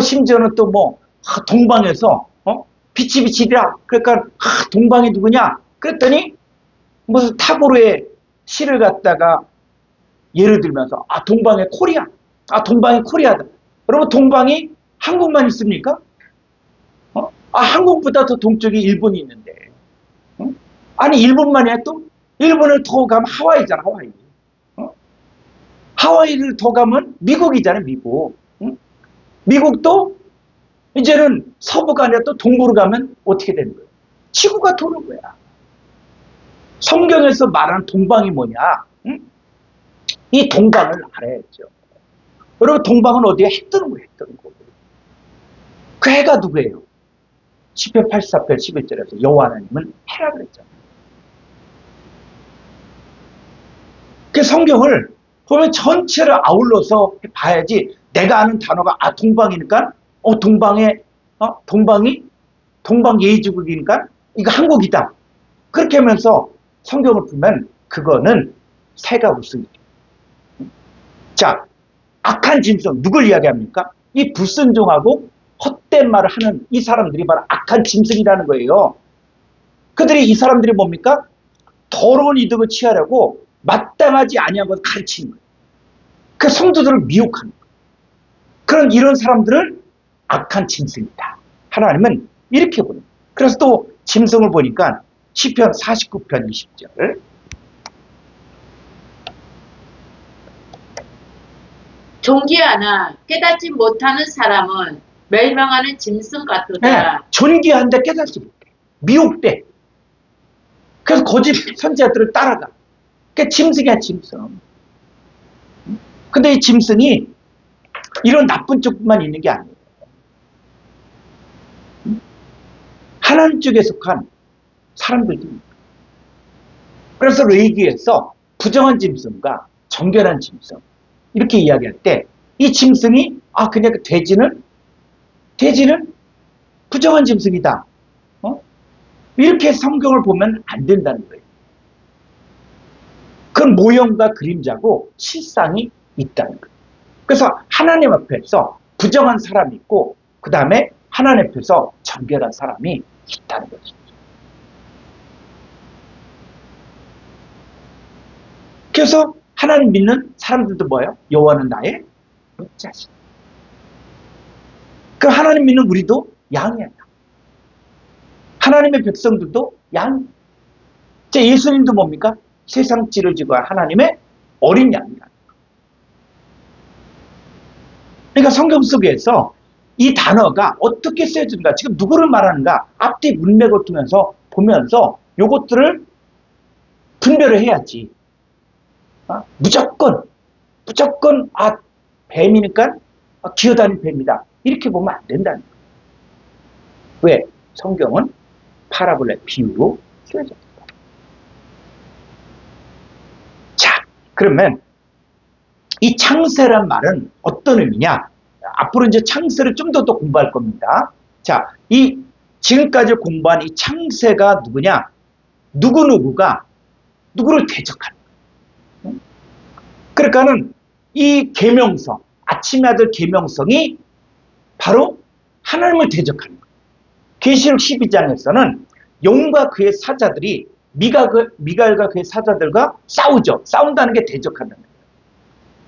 심지어는 또 동방에서 빛이 빛이라. 그러니까 동방이 누구냐? 그랬더니 무슨 타고르의 시를 갖다가 예를 들면서 동방의 코리아, 동방이 코리아다. 여러분 동방이 한국만 있습니까? 한국보다 더 동쪽에 일본이 있는데, 아니 일본만 해도 일본을 더 가면 하와이잖아, 하와이. 하와이를 더 가면 미국이잖아, 미국. 미국도 이제는 서부가 아니라 또 동부로 가면 어떻게 되는 거예요? 지구가 도는 거야. 성경에서 말하는 동방이 뭐냐? 이 동방을 알아야죠. 여러분 동방은 어디에 해 뜨는 거예요, 해 뜨는 거. 그 해가 누구예요? 시편 84편 11절에서 여호와 하나님은 해라 그랬잖아요. 그 성경을 보면 전체를 아울러서 봐야지, 내가 아는 단어가 동방이니까 동방 예의지국이니까 이거 한국이다. 그렇게 하면서 성경을 보면 그거는 새가 우승이죠. 자, 악한 짐승 누굴 이야기합니까? 이 불순종하고 헛된 말을 하는 이 사람들이 바로 악한 짐승이라는 거예요. 그들이 이 사람들이 뭡니까? 더러운 이득을 취하려고 마땅하지 아니한 것을 가르치는 거예요. 그 성도들을 미혹하는 거예요. 그런 이런 사람들을 악한 짐승이다. 하나님은 이렇게 보는 거예요. 그래서 또 짐승을 보니까 시편 49편 20절. 존귀하나 깨닫지 못하는 사람은 멸망하는 짐승 같도다. 네, 존귀한데 깨닫지 못해. 미혹돼. 그래서 거짓 선지자들을 따라가. 그러니까 짐승이야, 짐승. 근데 이 짐승이 이런 나쁜 쪽만 있는 게 아니에요. 하나님 쪽에 속한 사람들도 있어요. 그래서 레위기에서 부정한 짐승과 정결한 짐승 이렇게 이야기할 때 이 짐승이 그냥 그 돼지는 부정한 짐승이다. 이렇게 성경을 보면 안 된다는 거예요. 그건 모형과 그림자고 실상이 있다는 거예요. 그래서 하나님 앞에서 부정한 사람이 있고 그 다음에 하나님 앞에서 정결한 사람이 있다는 거죠. 그래서 하나님 믿는 사람들도 뭐예요? 여호와는 나의 목자시다. 그 하나님 믿는 우리도 양이야. 하나님의 백성들도 양. 예수님도 뭡니까? 세상 찌를 지고 하나님의 어린 양이야. 그러니까 성경 속에서 이 단어가 어떻게 쓰여진가, 지금 누구를 말하는가, 앞뒤 문맥을 통해서 보면서 요것들을 분별을 해야지. 무조건 뱀이니까 기어다니는 뱀이다. 이렇게 보면 안 된다는 거예요. 왜? 성경은 파라볼레 비유로 쓰여져 있다. 자, 그러면 이 창세란 말은 어떤 의미냐? 앞으로 이제 창세를 좀 더 공부할 겁니다. 자, 이 지금까지 공부한 이 창세가 누구냐? 누구누구가 누구를 대적하는 거예요. 그러니까는 이 계명성, 아침의 아들 계명성이 바로 하나님을 대적하는 거예요. 계시록 12장에서는 용과 그의 사자들이 미갈과 그의 사자들과 싸우죠. 싸운다는 게 대적한다는 거예요.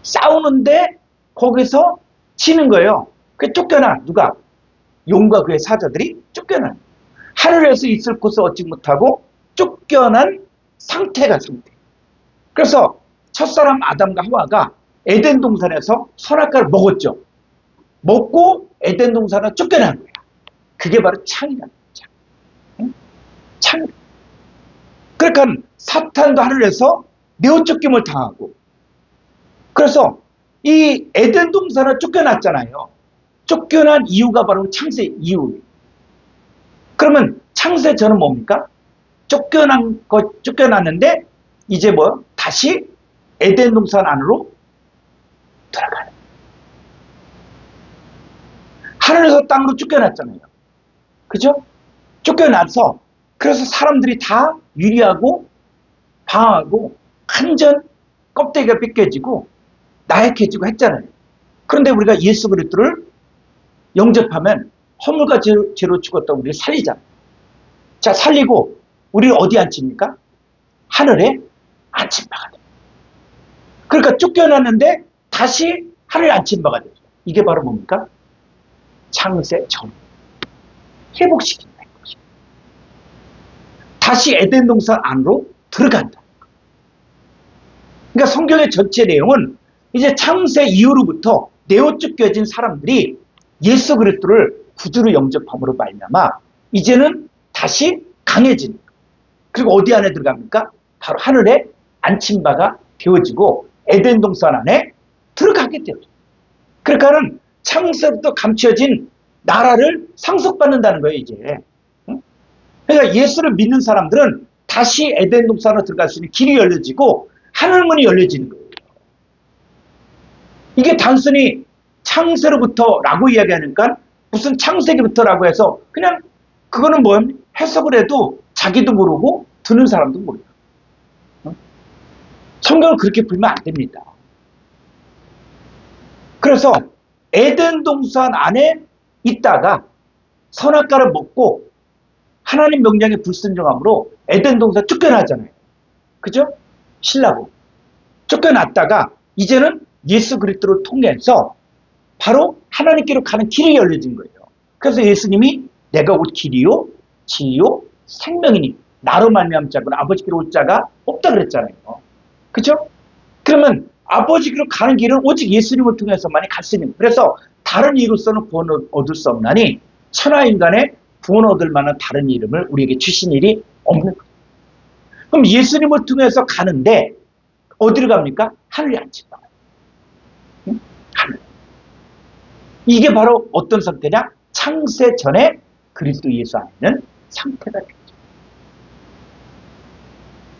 싸우는데 거기서 치는 거예요. 그 쫓겨나. 누가? 용과 그의 사자들이 쫓겨난. 하늘에서 있을 곳을 얻지 못하고 쫓겨난 상태가 상태. 그래서 첫사람 아담과 하와가 에덴 동산에서 선악과를 먹었죠. 먹고 에덴 동산을 쫓겨난 거야. 그게 바로 창이라는 거죠. 창. 그러니까 사탄도 하늘에서 내어 쫓김을 당하고, 그래서 이 에덴 동산을 쫓겨났잖아요. 쫓겨난 이유가 바로 창세 이유예요. 그러면 창세 전은 뭡니까? 쫓겨났는데 이제 다시 에덴 동산 안으로 들어가는. 하늘에서 땅으로 쫓겨났잖아요. 그죠? 쫓겨나서 그래서 사람들이 다 유리하고 방하고 완전 껍데기가 삐껴지고 나약해지고 했잖아요. 그런데 우리가 예수 그리스도를 영접하면 허물과 죄로 죽었다고 우리를 살리잖아요. 자, 살리고 우리를 어디 앉힙니까? 하늘에 안침바가 돼요. 그러니까 쫓겨났는데 다시 하늘 안침바가 되죠. 이게 바로 뭡니까? 창세 전 회복시킨다는 것이. 다시 에덴 동산 안으로 들어간다. 그러니까 성경의 전체 내용은 이제 창세 이후로부터 내어 쫓겨진 사람들이 예수 그리스도를 구주로 영접함으로 말미암아 이제는 다시 강해지는 거예요. 그리고 어디 안에 들어갑니까? 바로 하늘에 안침바가 되어지고 에덴 동산 안에 들어가게 되죠. 그러니까는 창세부터 감춰진 나라를 상속받는다는 거예요, 이제. 그러니까 예수를 믿는 사람들은 다시 에덴 동산으로 들어갈 수 있는 길이 열려지고 하늘문이 열려지는 거예요. 이게 단순히 창세로부터라고 이야기하니까 무슨 창세기부터라고 해서 그냥 그거는 뭐 해석을 해도 자기도 모르고 듣는 사람도 모르고. 성경을 그렇게 풀면 안 됩니다. 그래서 에덴 동산 안에 있다가 선악과를 먹고 하나님 명령에 불순종함으로 에덴 동산 쫓겨나잖아요. 그죠? 신라고 쫓겨났다가 이제는 예수 그리스도를 통해서 바로 하나님께로 가는 길이 열려진 거예요. 그래서 예수님이 내가 곧 길이요 진리요 생명이니 나로 말미암지 않고는 아버지께로 올 자가 없다 그랬잖아요. 그죠? 그러면 아버지께로 가는 길은 오직 예수님을 통해서만이 갈 수 있는 거예요. 그래서 다른 이로서는 구원을 얻을 수 없나니 천하 인간의 구원 얻을 만한 다른 이름을 우리에게 주신 일이 없는 거예요. 그럼 예수님을 통해서 가는데 어디로 갑니까? 하늘에 앉힌다. 하늘. 이게 바로 어떤 상태냐? 창세 전에 그리스도 예수 안에 있는 상태가 되죠.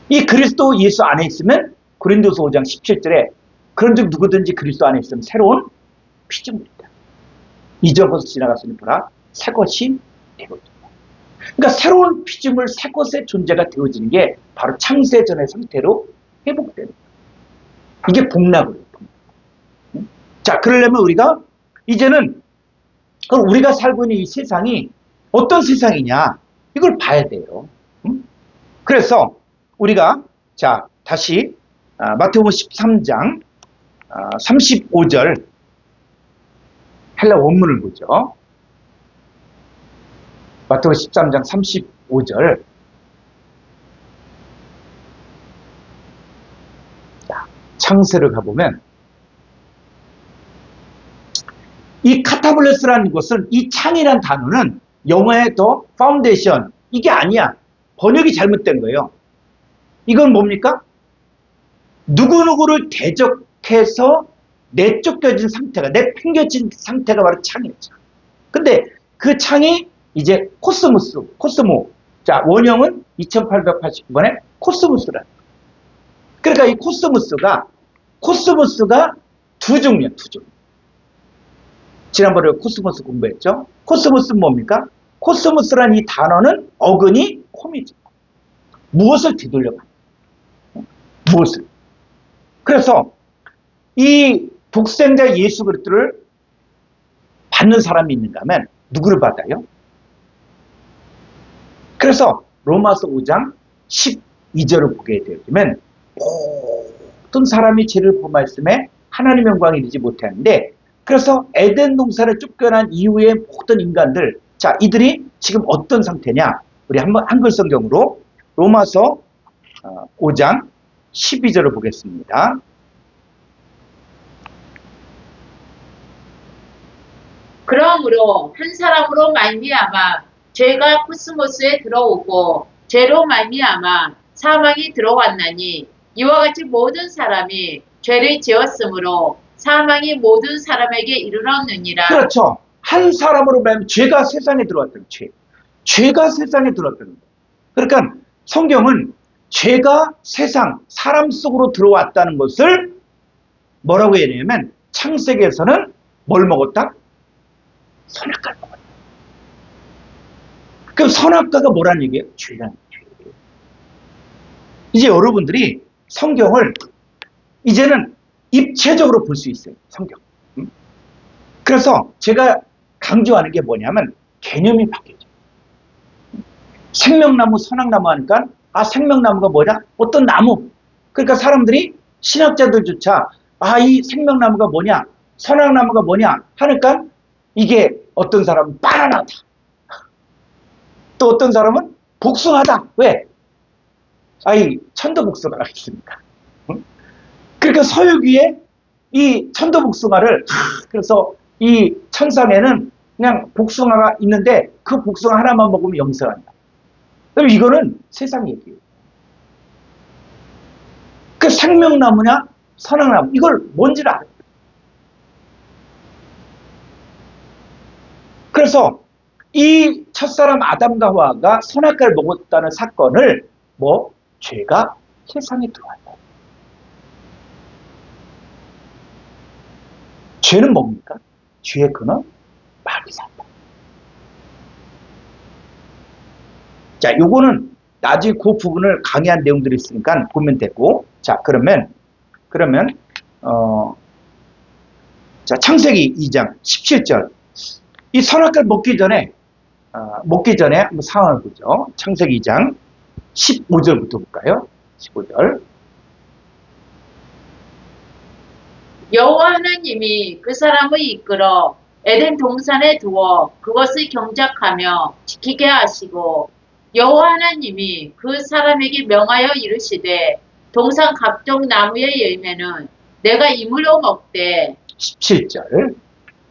이 그리스도 예수 안에 있으면 고린도서 5장 17절에 그런즉 누구든지 그리스도 안에 있으면 새로운 피조물이다. 이전 것을 지나갔으니 보라 새 것이 되어진다. 그러니까 새로운 피조물 새 것의 존재가 되어지는 게 바로 창세 전의 상태로 회복되는 거예요. 이게 복락으로요. 자, 그러려면 우리가 이제는 우리가 살고 있는 이 세상이 어떤 세상이냐 이걸 봐야 돼요. 그래서 우리가 자 다시 마태복음 13장 35절 헬라 원문을 보죠. 마태복음 13장 35절 창세를 가보면 이 카타블레스라는 것은 이 창이란 단어는 영어의 더 파운데이션 이게 아니야. 번역이 잘못된 거예요. 이건 뭡니까? 누구누구를 대적해서 내쫓겨진 상태가 내팽겨진 상태가 바로 창이었죠. 근데 그 창이 이제 코스모 자 원형은 2889번에 코스모스라는 거예요. 그러니까 이 코스모스가 두 종류야, 두 종류. 지난번에 코스모스 공부했죠? 코스모스는 뭡니까? 코스모스라는 이 단어는 어근이 콤이죠. 무엇을 뒤돌려가는 무엇을. 그래서 이 독생자 예수 그리스도를 받는 사람이 있는가 하면 누구를 받아요? 그래서 로마서 5장 12절을 보게 되면 모든 사람이 죄를 범하였음에 하나님의 영광에 이르지 못하는데 그래서 에덴 동산에 쫓겨난 이후의 모든 인간들 자 이들이 지금 어떤 상태냐 우리 한번 한글 성경으로 로마서 5장 12절을 보겠습니다. 그러므로 한 사람으로 말미암아 죄가 코스모스에 들어오고 죄로 말미암아 사망이 들어왔나니 이와 같이 모든 사람이 죄를 지었으므로 사망이 모든 사람에게 이르렀느니라. 그렇죠. 한 사람으로 말하면 죄가 세상에 들어왔다는 죄가 세상에 들어왔다는 거예요. 그러니까 성경은 죄가 사람 속으로 들어왔다는 것을 뭐라고 해야 되냐면 창세기에서는 뭘 먹었다? 선악과를 먹었다. 그럼 선악과가 뭐라는 얘기예요? 죄라는 얘기예요. 이제 여러분들이 성경을 이제는 입체적으로 볼 수 있어요. 성경. 그래서 제가 강조하는 게 뭐냐면 개념이 바뀌죠. 생명나무, 선악나무 하니까 생명나무가 뭐냐? 어떤 나무. 그러니까 사람들이 신학자들조차 이 생명나무가 뭐냐, 선악나무가 뭐냐 하니까 이게 어떤 사람은 바나나다. 또 어떤 사람은 복숭아다. 왜? 천도복숭아가 있으니까. 응? 그러니까 서유기에 이 천도복숭아를 그래서 이 천상에는 그냥 복숭아가 있는데 그 복숭아 하나만 먹으면 영생한다. 그럼 이거는 세상 얘기예요. 그 생명나무냐 선악나무 이걸 뭔지를 알아요. 그래서 이 첫사람 아담과 하와가 선악과를 먹었다는 사건을 죄가 세상에 들어왔다. 죄는 뭡니까? 죄의 근원 마귀사다. 자, 요거는 나중에 그 부분을 강의한 내용들이 있으니까 보면 되고, 자, 그러면 자, 창세기 2장 17절. 이 선악과를 먹기 전에 한번 상황을 보죠. 창세기 2장 15절부터 볼까요? 15절. 여호와 하나님이 그 사람을 이끌어 에덴 동산에 두어 그것을 경작하며 지키게 하시고 여호와 하나님이 그 사람에게 명하여 이르시되 동산 각종 나무의 열매는 내가 이물로 먹되 17절.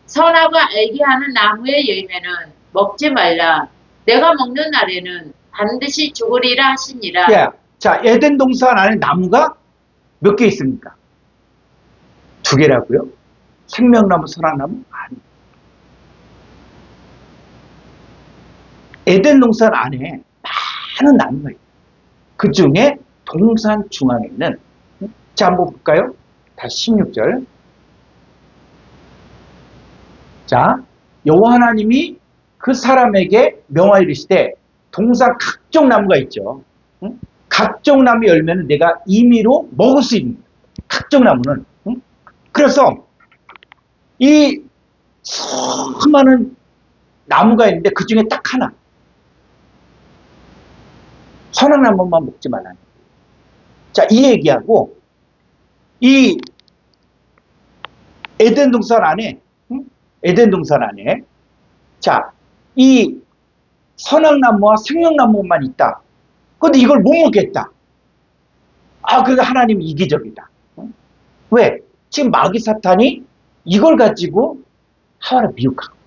선악을 알게 하는 나무의 열매는 먹지 말라. 내가 먹는 날에는 반드시 죽으리라 하시니라. 예. 자, 에덴 동산 안에 나무가 몇 개 있습니까? 2개라고요? 생명나무, 선악나무? 아니. 에덴 동산 안에 많은 나무가 있어요. 그 중에 동산 중앙에 있는, 자, 한번 볼까요? 다시 16절. 자, 여호와 하나님이 그 사람에게 명하여 이르시되 동산 각종 나무가 있죠. 응? 각종 나무 열매는 내가 임의로 먹을 수 있는 각종 나무는. 응? 그래서 이 수많은 나무가 있는데 그 중에 딱 하나 선악나무만 먹지 말라는 거예요. 자, 이 얘기하고 이 에덴 동산 안에 에덴 동산 안에 자, 이 선악나무와 생명나무만 있다. 그런데 이걸 못 먹겠다. 그래서 하나님이 이기적이다. 왜? 지금 마귀 사탄이 이걸 가지고 하와를 미혹하고.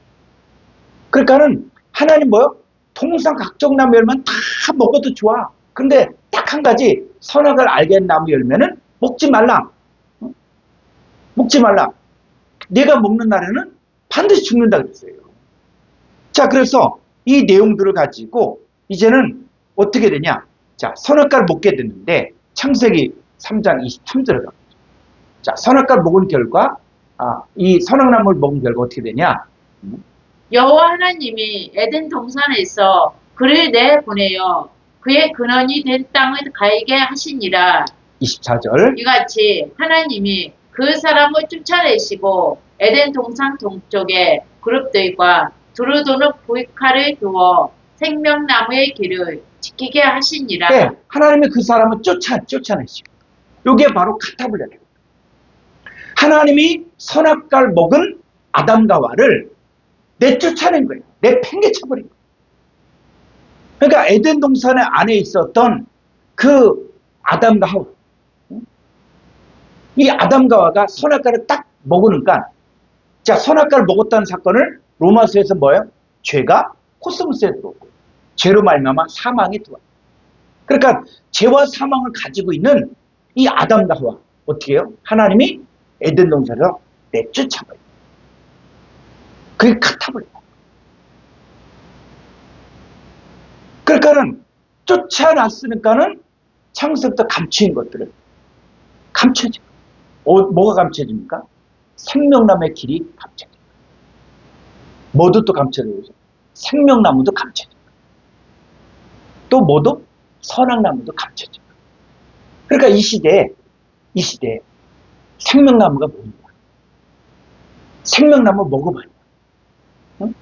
그러니까는 하나님 동산 각종 나무 열매는 다 먹어도 좋아. 근데 딱 한 가지 선악을 알게 한 나무 열매는 먹지 말라. 먹지 말라. 내가 먹는 날에는 반드시 죽는다 그랬어요. 자, 그래서 이 내용들을 가지고 이제는 어떻게 되냐? 자, 선악과를 먹게 됐는데 창세기 3장 23절을 가보죠. 자, 선악과를 먹은 결과 이 선악나무를 먹은 결과 어떻게 되냐? 여호와 하나님이 에덴 동산에서 그를 내보내어 그의 근원이 된 땅을 갈게 하시니라. 24절. 이같이 하나님이 그 사람을 쫓아내시고 에덴 동산 동쪽에 그룹들과 두루 도는 부익칼을 두어 생명나무의 길을 지키게 하시니라. 네, 하나님이 그 사람을 쫓아내시고. 이게 바로 카타블레예요. 하나님이 선악과를 먹은 아담과 하와를 내쫓아낸 거예요. 내팽개쳐버린 거예요. 그러니까 에덴 동산 안에 있었던 그 아담과 하와. 이 아담과 하와가 선악과를 딱 먹으니까 자, 선악과를 먹었다는 사건을 로마서에서 뭐예요? 죄가 코스모스에 들어오고 죄로 말미암아 사망에 들어와요. 그러니까 죄와 사망을 가지고 있는 이 아담과 하와 어떻게 해요? 하나님이 에덴 동산에서 내쫓아버려요. 그게 카타블레. 그러니까는 쫓아놨으니까는 창세부터 감추인 것들을 감춰져. 뭐가 감춰집니까? 생명나무의 길이 감춰져. 뭐도 또 감춰져요. 생명나무도 감춰져. 또 뭐도? 선악나무도 감춰져. 그러니까 이 시대에 생명나무가 뭐냐? 생명나무 먹어봐요. 응?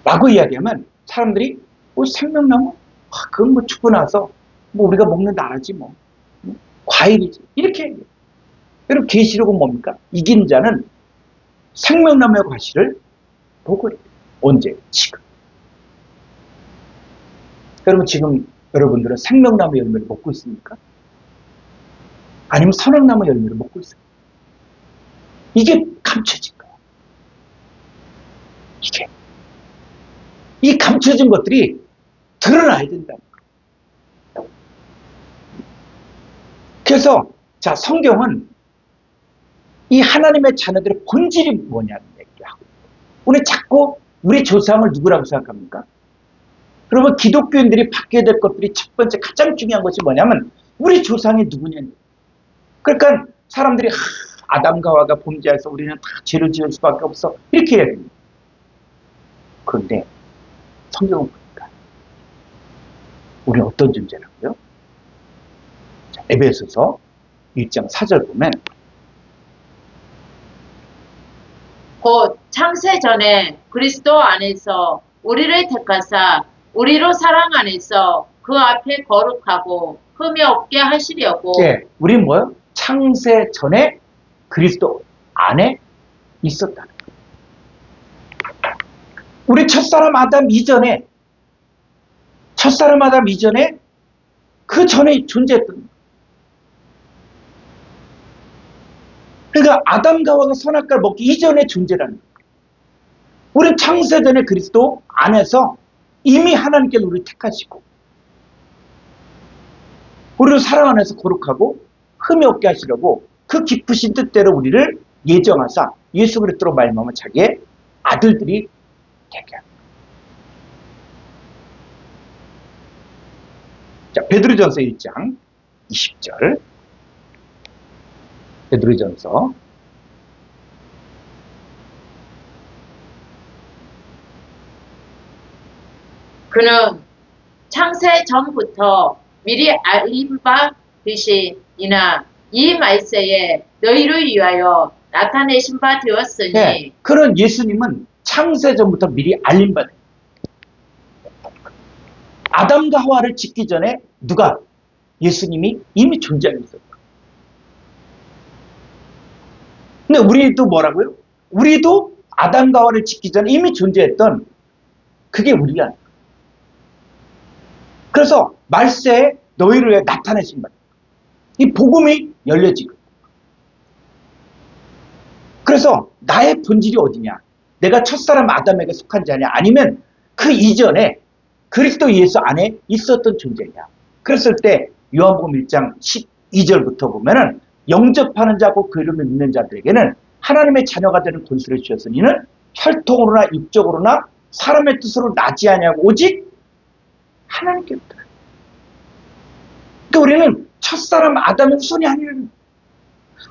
라고 이야기하면 사람들이 생명나무? 그건 죽고 나서 우리가 먹는 나라지 뭐. 과일이지. 이렇게 얘기해요. 여러분, 계시록은 뭡니까? 이긴 자는 생명나무의 과실을 먹으리. 언제? 지금. 여러분, 지금 여러분들은 생명나무 열매를 먹고 있습니까? 아니면 선악나무 열매를 먹고 있습니까? 이게 감춰진 거야. 이게. 이 감춰진 것들이 드러나야 된다는 거야. 그래서, 자, 성경은 이 하나님의 자녀들의 본질이 뭐냐는 얘기를 하고 있어요. 우리 자꾸 우리 조상을 누구라고 생각합니까? 그러면 기독교인들이 바뀌어야 될 것들이 첫 번째 가장 중요한 것이 뭐냐면 우리 조상이 누구냐는. 그러니까 사람들이 아담과 하와가 범죄해서 우리는 다 죄를 지을 수밖에 없어. 이렇게 해야 됩니다. 그런데 성경은 보니까 우리는 어떤 존재라고요? 자, 에베소서 1장 4절 보면 곧 창세 전에 그리스도 안에서 우리를 택하사 우리로 사랑 안에서 그 앞에 거룩하고 흠이 없게 하시려고. 예, 우리 뭐요? 창세 전에 그리스도 안에 있었다는 거예요. 우리 첫사람 아담 이전에 그 전에 존재했던 거예요. 그러니까 아담과 하와가 선악과를 먹기 이전에 존재라는 거예요. 우리는 창세 전에 그리스도 안에서 이미 하나님께서 우리를 택하시고 우리를 사랑 안에서 거룩하고 흠이 없게 하시려고 그 깊으신 뜻대로 우리를 예정하사 예수 그리스도로 말미암아 자기의 아들들이 되게 합니다. 자, 베드로전서 1장 20절. 베드로전서 그는 창세 전부터 미리 알린 바 되시니나 이 말세에 너희를 위하여 나타내신 바 되었으니. 네, 그런 예수님은 창세 전부터 미리 알린 바. 아담과 하와를 짓기 전에 누가? 예수님이 이미 존재하고 있었다. 근데 우리도 뭐라고요? 우리도 아담과 하와를 짓기 전에 이미 존재했던 그게 우리야. 그래서 말세에 너희를 위해 나타내신 바. 이 복음이 열려지고. 그래서 나의 본질이 어디냐? 내가 첫사람 아담에게 속한 자냐? 아니면 그 이전에 그리스도 예수 안에 있었던 존재냐? 그랬을 때 요한복음 1장 12절부터 보면은 영접하는 자고 그 이름을 믿는 자들에게는 하나님의 자녀가 되는 권세를 주셨으니 이는 혈통으로나 육적으로나 사람의 뜻으로 나지 아니하고 오직 하나님께로부터. 그러니까 우리는 첫사람 아담의 후손이 아니라는 거예요.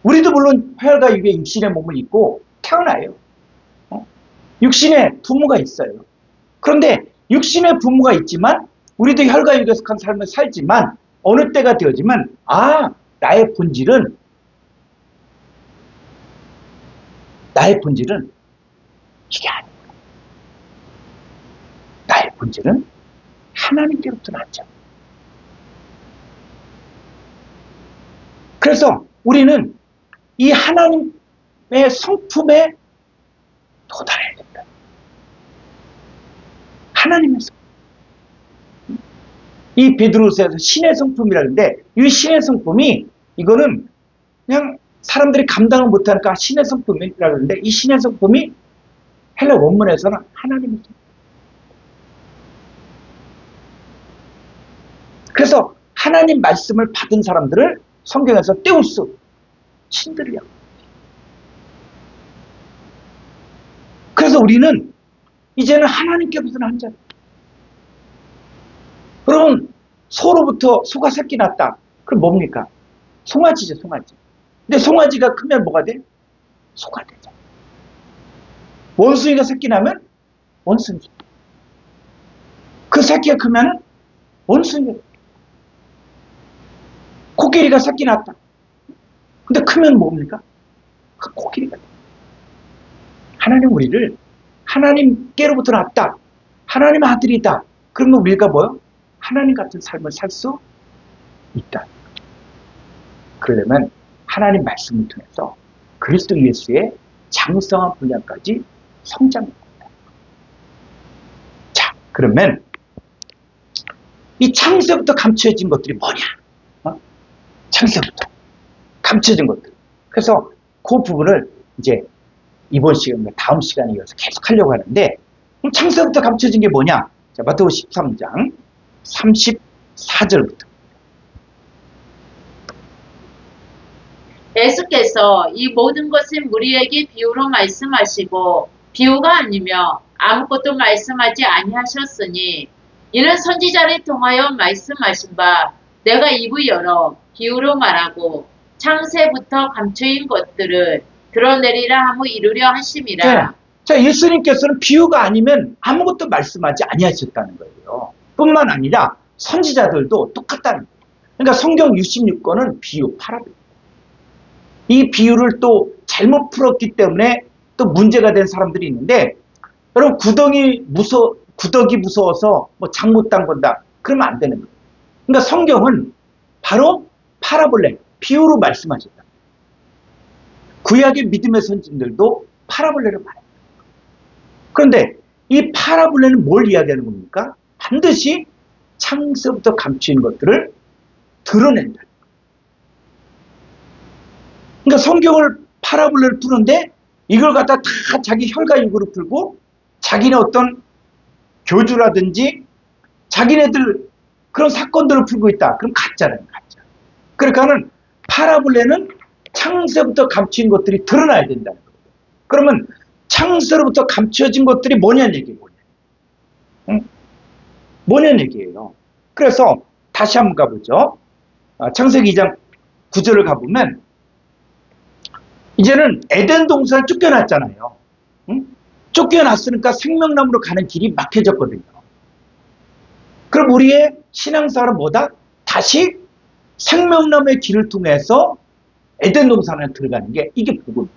우리도 물론 혈과 육의 육신의 몸을 입고 태어나요. 육신의 부모가 있어요. 그런데 육신의 부모가 있지만 우리도 혈과 육에 속한 삶을 살지만 어느 때가 되어지만 나의 본질은 이게 아니야. 나의 본질은 하나님께로부터 났죠. 그래서 우리는 이 하나님의 성품에 도달해야 된다. 하나님의 성품. 이 베드로서에서 신의 성품이라는데 이 신의 성품이 이거는 그냥 사람들이 감당을 못하니까 신의 성품이라고 하는데 이 신의 성품이 헬라 원문에서는 하나님의 성품. 그래서 하나님 말씀을 받은 사람들을 성경에서 떼우스 신들이라고. 그래서 우리는 이제는 하나님께로부터 한 자예요. 그럼 소로부터 소가 새끼 났다. 그럼 뭡니까? 송아지죠, 송아지. 근데 송아지가 크면 뭐가 돼? 소가 되죠. 원숭이가 새끼 나면 원숭이. 그 새끼가 크면 원숭이가 돼. 코끼리가 새끼 났다. 근데 크면 뭡니까? 그 코끼리가 돼. 하나님 우리를 하나님께로부터 났다. 하나님의 아들이다. 그러면 우리가 뭐요? 하나님 같은 삶을 살 수 있다. 그러려면 하나님 말씀을 통해서 그리스도 예수의 장성한 분량까지 성장합니다. 자, 그러면 이 창세부터 감춰진 것들이 뭐냐? 창세부터 감춰진 것들. 그래서 그 부분을 이제 이번 시간, 다음 시간에 이어서 계속 하려고 하는데, 그럼 창세부터 감춰진 게 뭐냐? 자, 마태복음 13장 34절부터. 예수께서 이 모든 것을 우리에게 비유로 말씀하시고 비유가 아니며 아무것도 말씀하지 아니하셨으니 이는 선지자를 통하여 말씀하신 바 내가 입을 열어 비유로 말하고 창세부터 감추인 것들을 드러내리라 함을 이루려 하심이라. 네. 자, 예수님께서는 비유가 아니면 아무것도 말씀하지 아니하셨다는 거예요. 뿐만 아니라 선지자들도 똑같다는 거예요. 그러니까 성경 66권은 비유, 파라블. 이 비유를 또 잘못 풀었기 때문에 또 문제가 된 사람들이 있는데, 여러분 구덩이 구덕이 무서워서 뭐 장못당 건다 그러면 안 되는 거예요. 그러니까 성경은 바로 파라볼레, 비유로 말씀하셨다. 구약의 믿음의 선진들도 파라볼레를 말해요. 그런데 이 파라볼레는 뭘 이야기하는 겁니까? 반드시 창세부터 감추인 것들을 드러낸다. 그러니까 성경을 파라볼레를 푸는데 이걸 갖다 다 자기 혈과육으로 풀고 자기네 어떤 교주라든지 자기네들 그런 사건들을 풀고 있다. 그럼 가짜라는 가짜. 그러니까는 파라볼레는 창세부터 감추인 것들이 드러나야 된다는 거예요. 그러면 창세로부터 감춰진 것들이 뭐냐는 얘기예요. 응? 뭐냐는 얘기예요. 그래서 다시 한번 가보죠. 창세기 2장 9절을 가보면 이제는 에덴 동산을 쫓겨났잖아요. 응? 쫓겨났으니까 생명나무로 가는 길이 막혀졌거든요. 그럼 우리의 신앙생활은 뭐다? 다시 생명나무의 길을 통해서 에덴 동산에 들어가는 게 이게 복음입니다.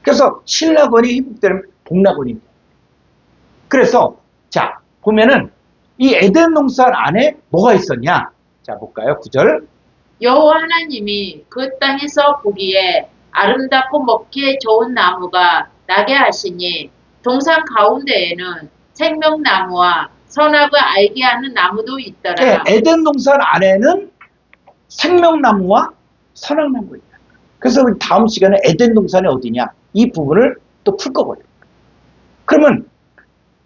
그래서 신라건이 회복되면 복락건이 돼요. 그래서 자 보면은 이 에덴 동산 안에 뭐가 있었냐? 자 볼까요? 9절. 여호와 하나님이 그 땅에서 보기에 아름답고 먹기에 좋은 나무가 나게 하시니 동산 가운데에는 생명나무와 선악을 알게 하는 나무도 있더라. 네, 에덴 동산 안에는 생명나무와 선악나무가 있다. 그래서 우리 다음 시간에 에덴 동산이 어디냐? 이 부분을 또 풀 거거든요. 그러면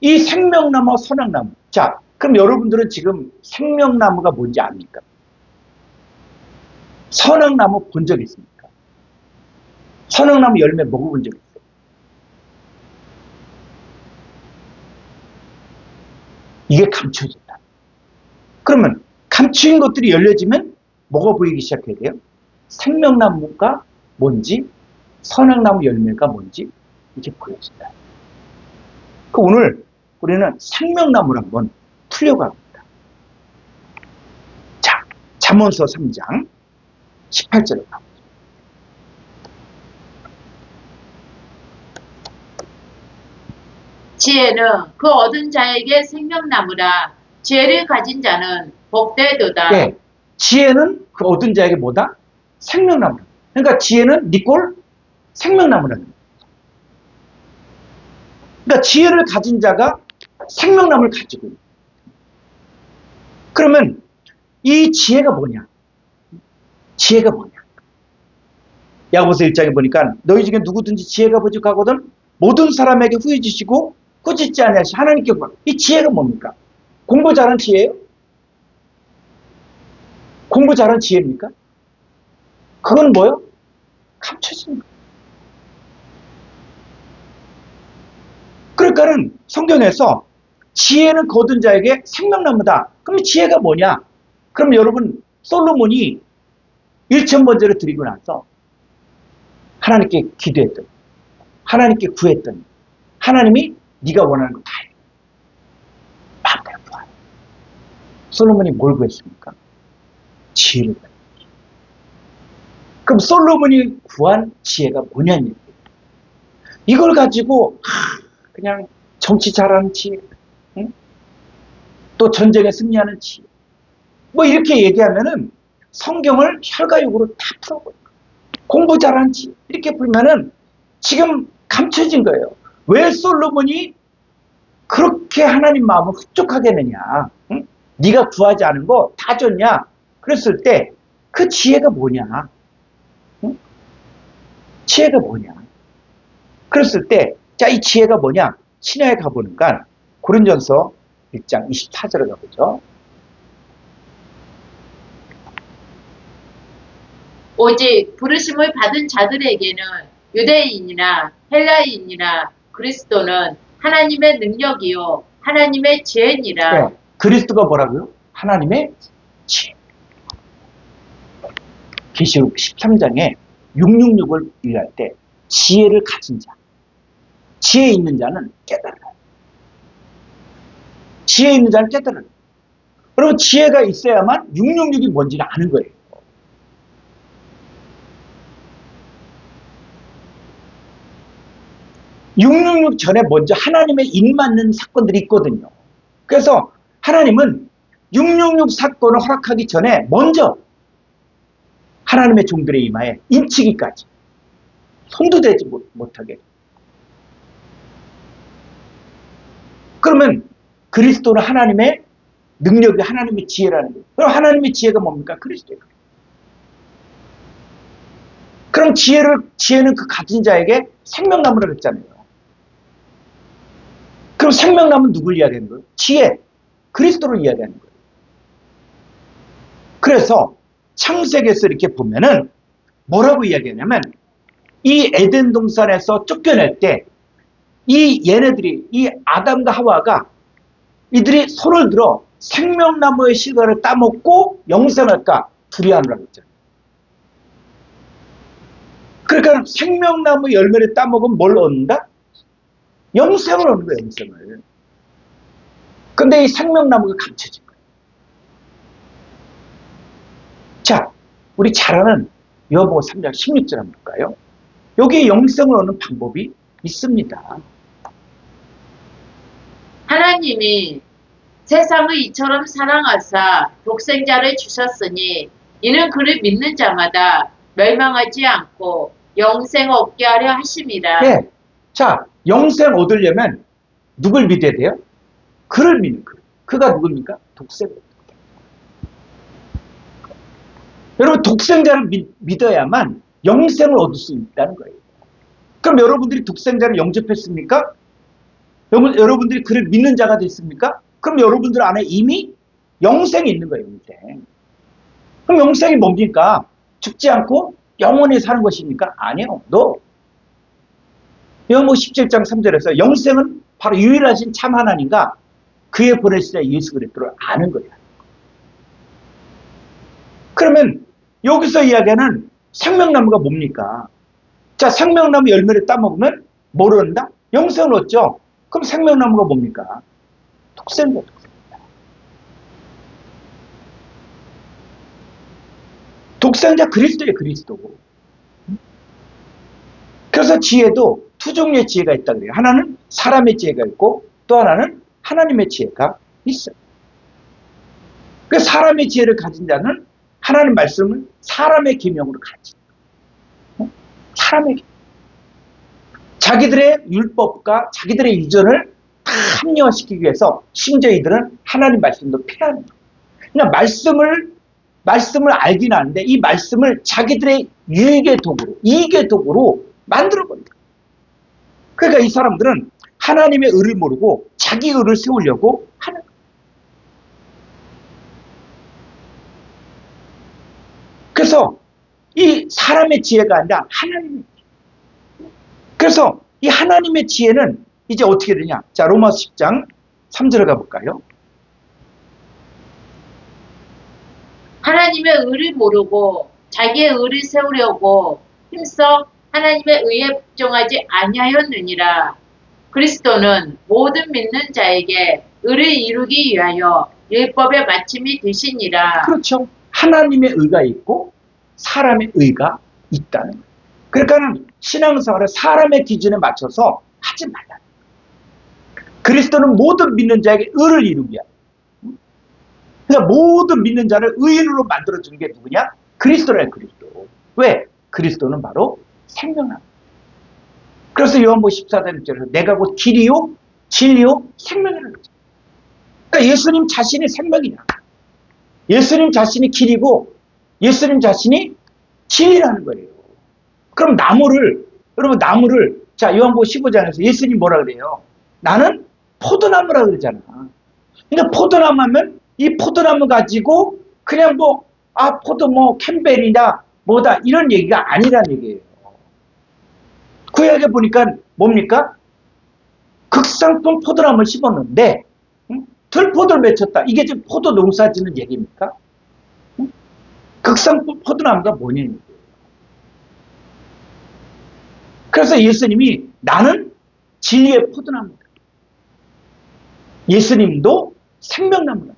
이 생명나무와 선악나무. 자, 그럼 여러분들은 지금 생명나무가 뭔지 압니까? 선악나무 본 적 있습니까? 선악나무 열매 먹어본 적 있어요? 이게 감춰진다. 그러면 감추인 것들이 열려지면 뭐가 보이기 시작해야 돼요? 생명나무가 뭔지, 선악나무 열매가 뭔지 이게 보여진다. 오늘 우리는 생명나무를 한번 풀려고 합니다. 자, 잠언서 3장 18절에 가보죠. 지혜는 그 얻은 자에게 생명나무라. 지혜를 가진 자는 복되도다. 네, 지혜는 그 얻은 자에게 뭐다? 생명나무. 그러니까 지혜는 니꼴 생명나무라는 거예요. 그러니까 지혜를 가진 자가 생명나무를 가지고 있는 거예요. 그러면 이 지혜가 뭐냐? 지혜가 뭐냐? 야고보서 1장에 보니까 너희 중에 누구든지 지혜가 부족하거든 모든 사람에게 후회 주시고 꾸짖지 아니하시 하나님께 구하라. 이 지혜가 뭡니까? 공부 잘하는 지혜예요? 공부 잘하는 지혜입니까? 그건 뭐예요? 감춰진 거예요. 그러니까는 성경에서 지혜는 거둔 자에게 생명나무다. 그럼 지혜가 뭐냐? 그럼 여러분 솔로몬이 1,000번제를 드리고 나서 하나님께 기도했더니 하나님께 구했더니 하나님이 네가 원하는 거 다 해. 마음대로 구하라. 솔로몬이 뭘 구했습니까? 지혜를 구했어요. 그럼 솔로몬이 구한 지혜가 뭐냐는 얘기예요. 이걸 가지고 그냥 정치 잘하는 지혜, 응? 또 전쟁에 승리하는 지혜, 뭐 이렇게 얘기하면은 성경을 혈과육으로 다 풀어버려. 공부 잘한지 이렇게 풀면은 지금 감춰진 거예요. 왜 솔로몬이 그렇게 하나님 마음을 흡족하게 했느냐? 응? 네가 구하지 않은 거 다 줬냐? 그랬을 때 그 지혜가 뭐냐? 응? 지혜가 뭐냐? 그랬을 때, 자, 이 지혜가 뭐냐? 신약에 가보니까 고린전서 1장 24절에 가보죠. 오직 부르심을 받은 자들에게는 유대인이나 헬라인이나 그리스도는 하나님의 능력이요 하나님의 지혜니라. 네, 그리스도가 뭐라고요? 하나님의 지혜. 계시록 13장에 666을 일할 때 지혜를 가진 자, 지혜 있는 자는 깨달아요. 지혜 있는 자는 깨달아요. 여러분 지혜가 있어야만 666이 뭔지를 아는 거예요. (666) 전에 먼저 하나님의 인 맞는 사건들이 있거든요. 그래서 하나님은 666 사건을 허락하기 전에 먼저 하나님의 종들의 이마에 인치기까지 손도 대지 못하게. 그러면 그리스도는 하나님의 능력이 하나님의 지혜라는 거예요. 그럼 하나님의 지혜가 뭡니까? 그리스도예요. 그럼 지혜는 그 가진 자에게 생명나무라고 했잖아요. 그럼 생명나무는 누굴 이야기하는 거예요? 지혜, 그리스도를 이야기하는 거예요. 그래서 창세기에서 이렇게 보면은 뭐라고 이야기하냐면 이 에덴 동산에서 쫓겨낼 때 이 아담과 하와가 이들이 손을 들어 생명나무의 실과를 따먹고 영생할까 두려워하느라고 했잖아요. 그러니까 생명나무 열매를 따먹으면 뭘 얻는다? 영생을 얻는 거예요, 영생을. 근데 이 생명나무가 감춰진 거예요. 자, 우리 잘 아는 요한복음 3장 16절 한번 볼까요? 여기에 영생을 얻는 방법이 있습니다. 하나님이 세상을 이처럼 사랑하사 독생자를 주셨으니 이는 그를 믿는 자마다 멸망하지 않고 영생 얻게 하려 하심이라. 네. 자, 영생 얻으려면 누굴 믿어야 돼요? 그를 믿는 그. 그가 누굽니까? 독생자. 여러분 독생자를 믿어야만 영생을 얻을 수 있다는 거예요. 그럼 여러분들이 독생자를 영접했습니까? 여러분들이 그를 믿는 자가 됐습니까? 그럼 여러분들 안에 이미 영생이 있는 거예요. 영생. 그럼 영생이 뭡니까? 죽지 않고 영원히 사는 것입니까? 아니요. 요한복음 17장 3절에서 영생은 바로 유일하신 참 하나님과 그의 보내신 예수 그리스도를 아는 거예요. 그러면 여기서 이야기하는 생명나무가 뭡니까? 자, 생명나무 열매를 따먹으면 뭘 얻는다? 영생을 얻죠. 그럼 생명나무가 뭡니까? 독생자. 독생자 그리스도예요, 그리스도. 그래서 지혜도 두 종류의 지혜가 있다 그래요. 하나는 사람의 지혜가 있고 또 하나는 하나님의 지혜가 있어요. 그래서 사람의 지혜를 가진 자는 하나님 말씀을 사람의 계명으로 가르치는 거예요. 사람의 계명. 자기들의 율법과 자기들의 유전을 다 합리화시키기 위해서 심지어 이들은 하나님 말씀도 피하는 거예요. 그냥 말씀을 알긴 하는데 이 말씀을 자기들의 유익의 도구로, 이익의 도구로 만들어버립니다. 그러니까 이 사람들은 하나님의 의를 모르고 자기 의를 세우려고 하는 거예요. 그래서 이 사람의 지혜가 아니라 하나님의 지혜. 그래서 이 하나님의 지혜는 이제 어떻게 되냐? 자, 로마서 10장 3절에 가볼까요? 하나님의 의를 모르고 자기의 의를 세우려고 힘써 하나님의 의에 복종하지 아니하였느니라. 그리스도는 모든 믿는 자에게 의를 이루기 위하여 율법의 마침이 되시니라. 그렇죠. 하나님의 의가 있고 사람의 의가 있다는 거예요. 그러니까 신앙생활을 사람의 기준에 맞춰서 하지 말라는 거예요. 그리스도는 모든 믿는 자에게 의를 이루기 위하여. 그래서 모든 믿는 자를 의인으로 만들어주는 게 누구냐? 그리스도래, 그리스도. 왜? 그리스도는 바로 생명나무. 그래서 요한복음 14장 1절에서 내가 곧 길이요, 진리요, 생명이라고 그러죠. 그러니까 예수님 자신이 생명이냐. 예수님 자신이 길이고 예수님 자신이 진리라는 거예요. 그럼 여러분 나무를 자 요한복음 15장에서 예수님 뭐라 그래요? 나는 포도나무라 그러잖아. 그러니까 포도나무 하면 이 포도나무 가지고 그냥 포도 캠벨이나 뭐다 이런 얘기가 아니란 얘기예요. 구약에 보니까 뭡니까? 극상품 포도나무를 심었는데 들포도를 맺혔다. 이게 지금 포도 농사 짓는 얘기입니까? 극상품 포도나무가 뭐냐는 얘기예요. 그래서 예수님이 나는 진리의 포도나무다. 예수님도 생명나무다.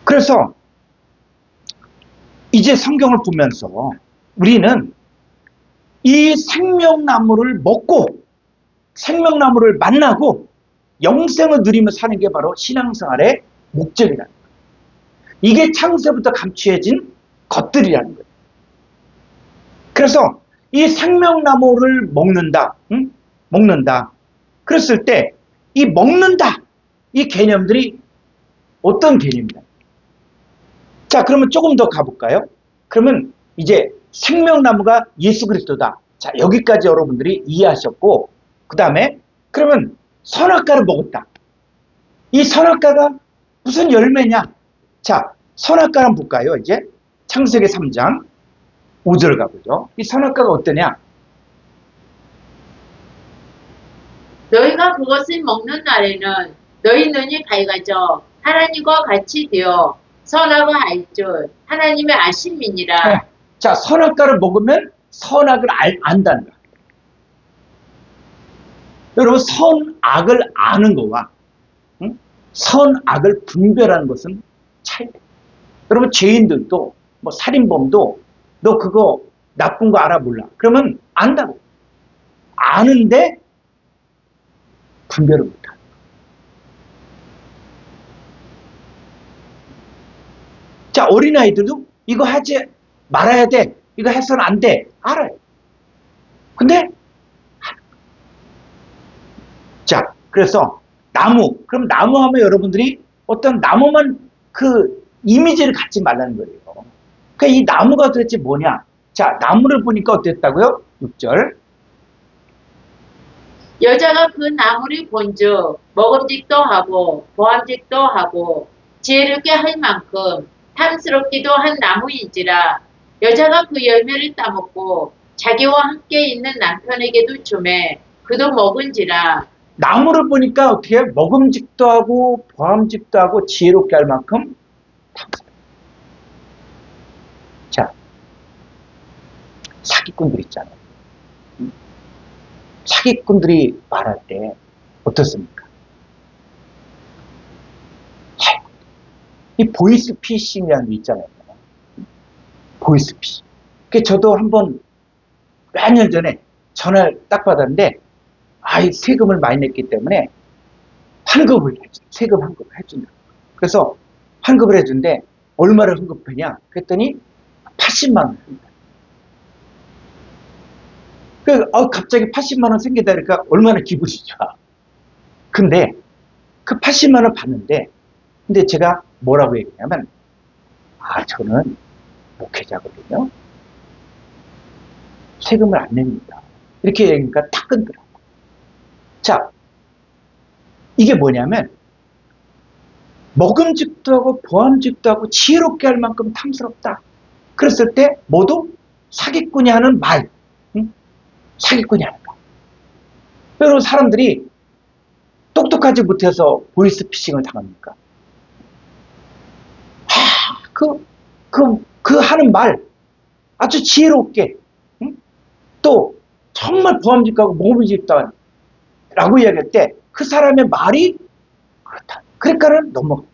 그래서 이제 성경을 보면서 우리는 이 생명나무를 먹고 생명나무를 만나고 영생을 누리며 사는 게 바로 신앙생활의 목적이라는 거예요. 이게 창세부터 감추어진 것들이라는 거예요. 그래서 이 생명나무를 먹는다. 먹는다. 그랬을 때 이 먹는다. 이 개념들이 어떤 개념이다. 자, 그러면 조금 더 가볼까요? 그러면 이제 생명나무가 예수 그리스도다. 자, 여기까지 여러분들이 이해하셨고, 그 다음에 그러면 선악과를 먹었다. 이 선악과가 무슨 열매냐? 자, 선악과를 한번 볼까요? 이제 창세기 3장 5절 가보죠. 이 선악과가 어떠냐? 너희가 그것을 먹는 날에는 너희 눈이 밝아져 하나님과 같이 되어 선악을 알 줄 하나님의 아심이니라. 네. 자, 선악과를 먹으면 선악을 안다는 거야. 여러분, 선악을 아는 거와 선악을 분별하는 것은 차이다. 여러분, 죄인들도 살인범도 너 그거 나쁜 거 알아 몰라. 그러면 안다고. 아는데 분별을 못한다. 자, 어린아이들도 이거 하지 말아야 돼. 이거 해서는 안 돼. 알아요. 근데 자, 그래서 나무. 그럼 나무 하면 여러분들이 어떤 나무만 그 이미지를 갖지 말라는 거예요. 그러니까 이 나무가 도대체 뭐냐? 자, 나무를 보니까 어땠다고요? 6절. 여자가 그 나무를 본즉 먹음직도 하고 보암직도 하고 지혜롭게 할 만큼 탐스럽기도 한 나무인지라. 여자가 그 열매를 따먹고 자기와 함께 있는 남편에게도 주매 그도 먹은지라. 나무를 보니까 어떻게 먹음직도 하고 보암직도 하고 지혜롭게 할 만큼 탐스럽다. 자, 사기꾼들 있잖아요. 사기꾼들이 말할 때 어떻습니까? 이 보이스피싱이라는 게 있잖아요. 보이스피싱. 저도 한번 몇 년 전에 전화를 딱 받았는데 세금을 많이 냈기 때문에 환급을 해줘. 세금 환급을 해준다. 그래서 환급을 해준데 얼마를 환급하냐? 그랬더니 80만 원 합니다. 갑자기 80만 원 생기다 그러니까 얼마나 기분이 좋아. 근데 그 80만 원 받는데 근데 제가 뭐라고 얘기냐면 저는 목회자거든요. 세금을 안 냅니다. 이렇게 얘기하니까 딱 끊더라고요. 자, 이게 뭐냐면 먹음직도 하고 보암직도 하고 지혜롭게 할 만큼 탐스럽다. 그랬을 때 모두 사기꾼이 하는 말. 사기꾼이 하는 거. 여러분, 사람들이 똑똑하지 못해서 보이스피싱을 당합니까? 그 하는 말 아주 지혜롭게 또 정말 보암직하고 먹음직도 라고 이야기할 때 그 사람의 말이 그렇다. 그러니까는 넘어가죠.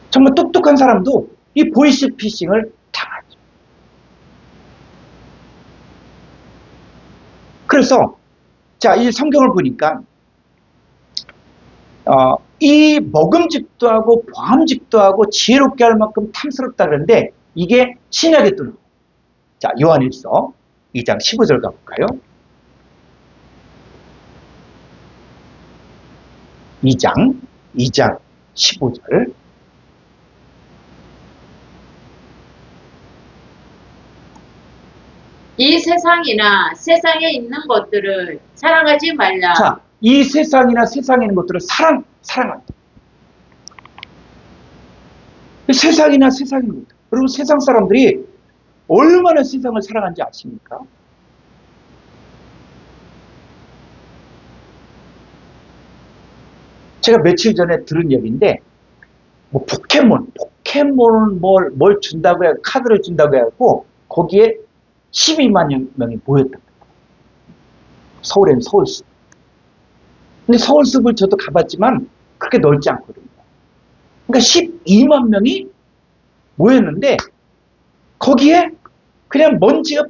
정말 똑똑한 사람도 이 보이스피싱을 당하죠. 그래서 자, 이 성경을 보니까 이 먹음직도 하고 보암직도 하고 지혜롭게 할 만큼 탐스럽다 그러는데 이게 신약에 또 나와요. 자, 요한일서 2장 15절 가볼까요? 2장 15절. 이 세상이나 세상에 있는 것들을 사랑하지 말라. 자, 이 세상이나 세상에 있는 것들을 사랑한다. 세상이나 세상에 있는 것들. 여러분, 세상 사람들이 얼마나 세상을 사랑하는지 아십니까? 제가 며칠 전에 들은 얘기인데, 뭐 포켓몬을 뭘 준다고 해, 카드를 준다고 해갖고, 거기에 12만 명이 모였다. 서울엔 서울숲. 근데 서울숲을 저도 가봤지만, 그렇게 넓지 않거든요. 그러니까 12만 명이 모였는데, 거기에 그냥 먼지가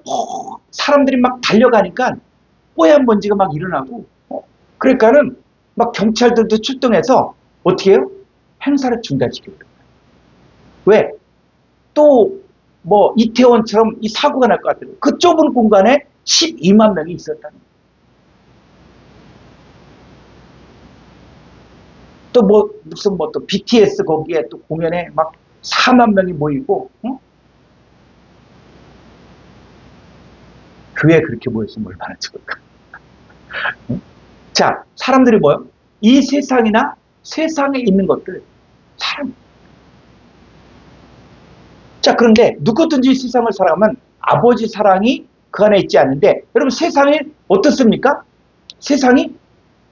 사람들이 막 달려가니까, 뽀얀 먼지가 막 일어나고, 그러니까는 막 경찰들도 출동해서 어떻게 해요? 행사를 중단시키고 그래요. 왜? 또 뭐 이태원처럼 이 사고가 날 것 같아요. 그 좁은 공간에 12만 명이 있었다는 거예요. 또 뭐 무슨 뭐 또 BTS 거기에 또 공연에 막 4만 명이 모이고, 응? 교회에 그렇게 모였으면 얼마나 좋을까? 응? 자, 사람들이 뭐요? 이 세상이나 세상에 있는 것들 사랑. 자, 그런데 누구든지 세상을 사랑하면 아버지 사랑이 그 안에 있지 않는데, 여러분 세상이 어떻습니까? 세상이,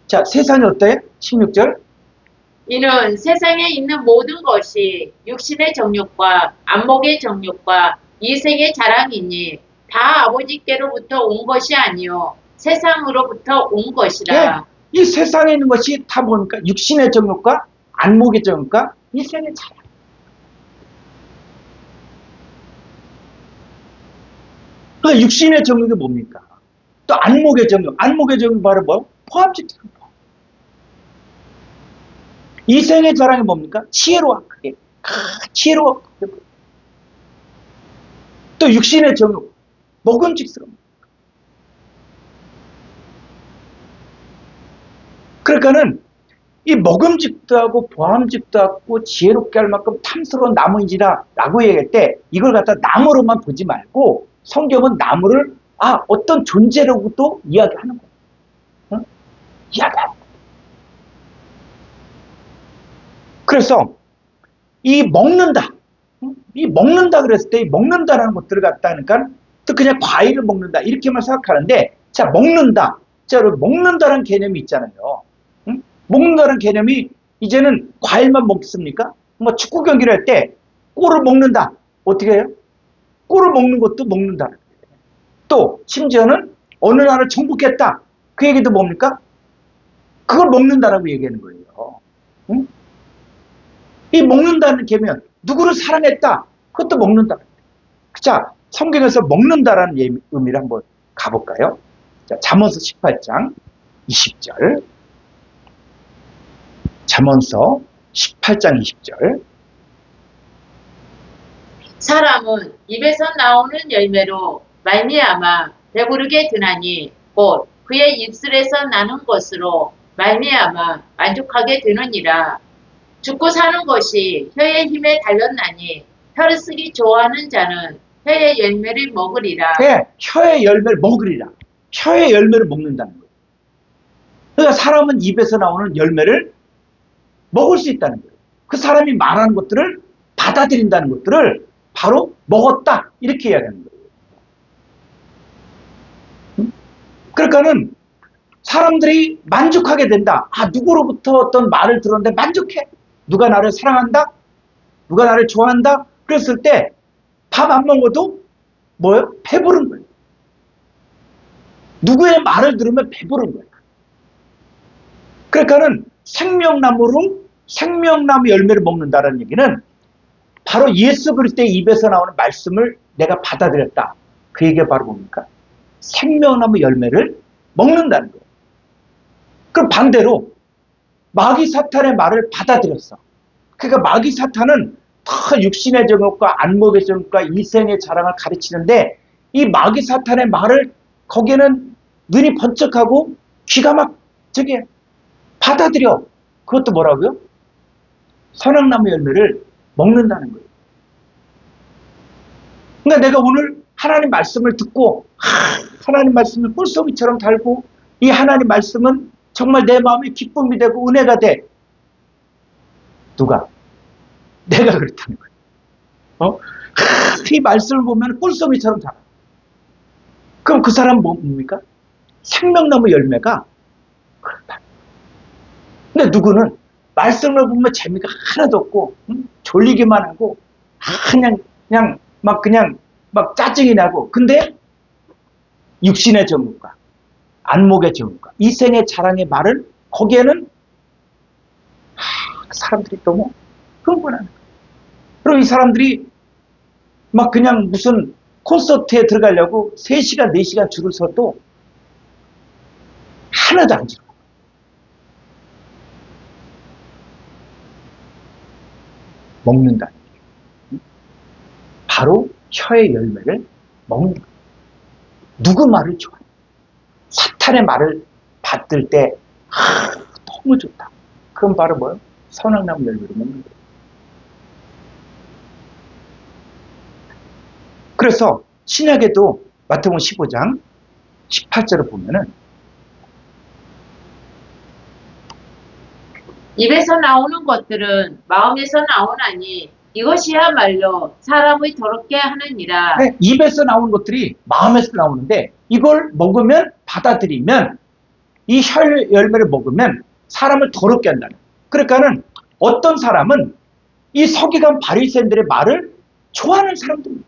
자, 세상이 어때요? 16절. 이는 세상에 있는 모든 것이 육신의 정욕과 안목의 정욕과 이생의 자랑이니 다 아버지께로부터 온 것이 아니요 세상으로부터 온 것이라. 네, 이 세상에 있는 것이 다 뭡니까? 육신의 정욕과 안목의 정욕과 이생의 자랑. 그 육신의 정욕이 뭡니까? 또 안목의 정욕. 안목의 정욕이 바로 뭐? 포함직도. 이생의 자랑이 뭡니까? 지혜로워. 그게. 지혜로워. 또 육신의 정욕. 먹음직스러움. 그러니까는 이 먹음직도 하고 보암직도 하고 지혜롭게 할 만큼 탐스러운 나무인지라 라고 얘기할 때 이걸 갖다 나무로만 보지 말고 성경은 나무를 어떤 존재로부터 이야기하는 거예요. 응? 이야기하는 거예요. 그래서 이 먹는다. 이 먹는다 그랬을 때 이 먹는다라는 것들을 갖다 하니까 또 그냥 과일을 먹는다 이렇게만 생각하는데, 자, 먹는다. 자, 여러분, 먹는다는 개념이 있잖아요. 응? 먹는다는 개념이 이제는 과일만 먹습니까? 뭐 축구 경기를 할 때 골을 먹는다. 어떻게 해요? 골을 먹는 것도 먹는다. 또 심지어는 어느 나라를 정복했다. 그 얘기도 뭡니까? 그걸 먹는다라고 얘기하는 거예요. 응? 이 먹는다는 개념, 누구를 사랑했다. 그것도 먹는다. 자, 성경에서 먹는다라는 의미를 한번 가볼까요? 자, 잠언서 18장 20절. 잠언서 18장 20절. 사람은 입에서 나오는 열매로 말미암아 배부르게 드나니 곧 그의 입술에서 나는 것으로 말미암아 만족하게 되느니라. 죽고 사는 것이 혀의 힘에 달렸나니 혀를 쓰기 좋아하는 자는 혀의 열매를 먹으리라. 네, 혀의 열매를 먹으리라. 혀의 열매를 먹는다는 거예요. 그러니까 사람은 입에서 나오는 열매를 먹을 수 있다는 거예요. 그 사람이 말하는 것들을 받아들인다는 것들을 바로 먹었다 이렇게 이야기하는 거예요. 그러니까는 사람들이 만족하게 된다. 누구로부터 어떤 말을 들었는데 만족해. 누가 나를 사랑한다? 누가 나를 좋아한다? 그랬을 때 밥 안 먹어도 뭐예요? 배부른 거예요. 누구의 말을 들으면 배부른 거예요. 그러니까는 생명나무 열매를 먹는다는 얘기는 바로 예수 그리스도의 입에서 나오는 말씀을 내가 받아들였다. 그 얘기가 바로 뭡니까? 생명나무 열매를 먹는다는 거예요. 그럼 반대로 마귀 사탄의 말을 받아들였어. 그러니까 마귀 사탄은 다 육신의 정욕과 안목의 정욕과 이생의 자랑을 가르치는데 이 마귀 사탄의 말을 거기에는 눈이 번쩍하고 귀가 막 저기 받아들여. 그것도 뭐라고요? 선악나무 열매를 먹는다는 거예요. 그러니까 내가 오늘 하나님 말씀을 듣고 하나님 말씀을 꿀송이처럼 달고 이 하나님 말씀은 정말 내 마음에 기쁨이 되고 은혜가 돼. 누가? 내가 그렇다는 거예요. 이 말씀을 보면 꿀송이처럼 달아. 그럼 그 사람은 뭡니까? 생명나무 열매가 그렇다. 근데 누구는 말씀을 보면 재미가 하나도 없고 졸리기만 하고 그냥 막 짜증이 나고 근데 육신의 정욕과 안목의 정욕과 이생의 자랑의 말을 거기에는 사람들이 너무 흥분하는 거예요. 그리고 이 사람들이 막 그냥 무슨 콘서트에 들어가려고 3시간, 4시간 줄을 서도 하나도 안 지르고. 먹는다는 게. 바로 혀의 열매를 먹는 거예요. 누구 말을 좋아해요? 사탄의 말을 받들 때 너무 좋다. 그건 바로 뭐예요? 선악나무 열매를 먹는 거예요. 그래서 신약에도 마태복음 15장 18절을 보면은 입에서 나오는 것들은 마음에서 나오나니 이것이야말로 사람의 더럽게 하느니라. 네, 입에서 나오는 것들이 마음에서 나오는데 이걸 먹으면 받아들이면 이 혀 열매를 먹으면 사람을 더럽게 한다는. 그러니까는 어떤 사람은 이 서기관 바리새인들의 말을 좋아하는 사람들입니다.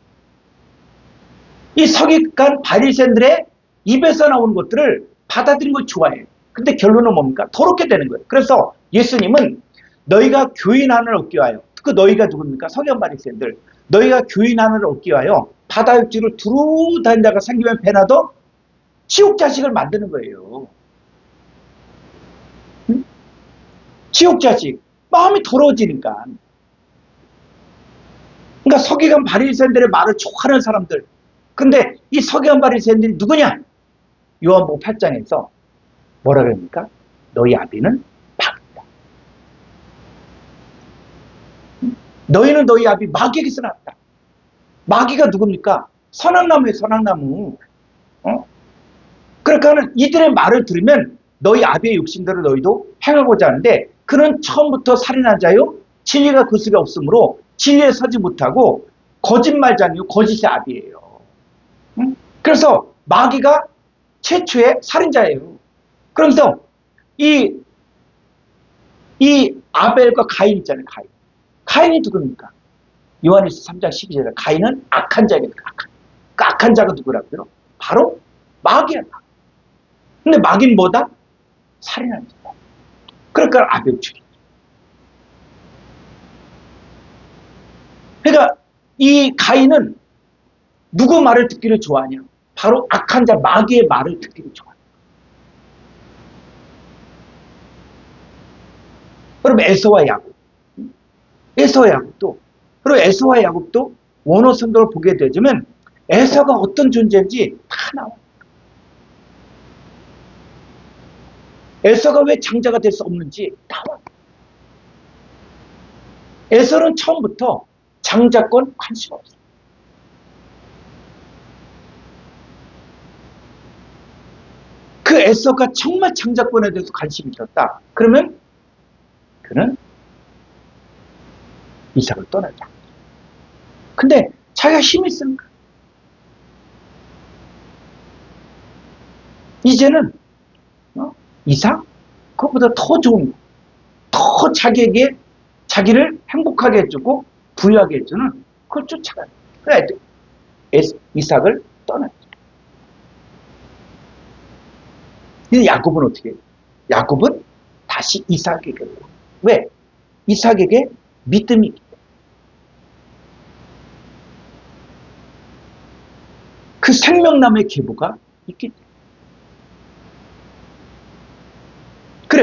이 서기관 바리새인들의 입에서 나오는 것들을 받아들이는 걸 좋아해요. 근데 결론은 뭡니까? 더럽게 되는 거예요. 그래서 예수님은 너희가 교인안을 얻기 위하여, 그 너희가 누굽니까? 서기관 바리새인들. 너희가 교인안을 얻기 위하여 바다 육지를 두루 다니다가 생기면 배나도 지옥 자식을 만드는 거예요. 응? 지옥 자식. 마음이 더러워지니까. 그러니까 서기관 바리새인들의 말을 좋아하는 사람들. 근데 이 서기관 바리새인들이 누구냐? 요한복음 8장에서 뭐라 그럽니까? 너희 아비는 마귀다. 너희는 너희 아비 마귀에게서 났다. 마귀가 누굽니까? 선악나무예요, 선악나무. 그러니까 이들의 말을 들으면 너희 아비의 욕심대로 너희도 행하고자 하는데 그는 처음부터 살인한 자요 진리가 그 속에 없으므로 진리에 서지 못하고 거짓말장이요 거짓의 아비예요. 그래서 마귀가 최초의 살인자예요. 그러면서 이 아벨과 가인 있잖아요. 가인이 누굽니까? 요한일서 3장 12절에 가인은 악한 자입니다. 악한 자가 누구라고요? 바로 마귀야. 근데 마귀는 뭐다? 살인하는 자다. 그러니까 아벨 죽이죠. 그러니까 이 가인은 누구 말을 듣기를 좋아하냐? 바로 악한 자 마귀의 말을 듣기를 좋아해요. 그럼 에서와 야곱. 에서와 야곱도, 그리고 에서와 야곱도 원어 성경을 보게 되면 에서가 어떤 존재인지 다 나와요. 에서가 왜 장자가 될 수 없는지 나와요. 에서는 처음부터 장자권 관심 없어요. 그 에서가 정말 장자권에 대해서 관심이 있었다. 그러면 그는 이삭을 떠나자. 근데 자기가 힘이 있으니까. 이제는 이삭? 그것보다 더 좋은 거. 더 자기를 행복하게 해주고 부유하게 해주는 그걸 쫓아가요. 그래 이삭을 떠났죠. 근데 야곱은 어떻게 해요? 야곱은 다시 이삭에게 오고. 왜? 이삭에게 믿음이 있기 때문에. 그 생명나무의 계보가 있기 때문에.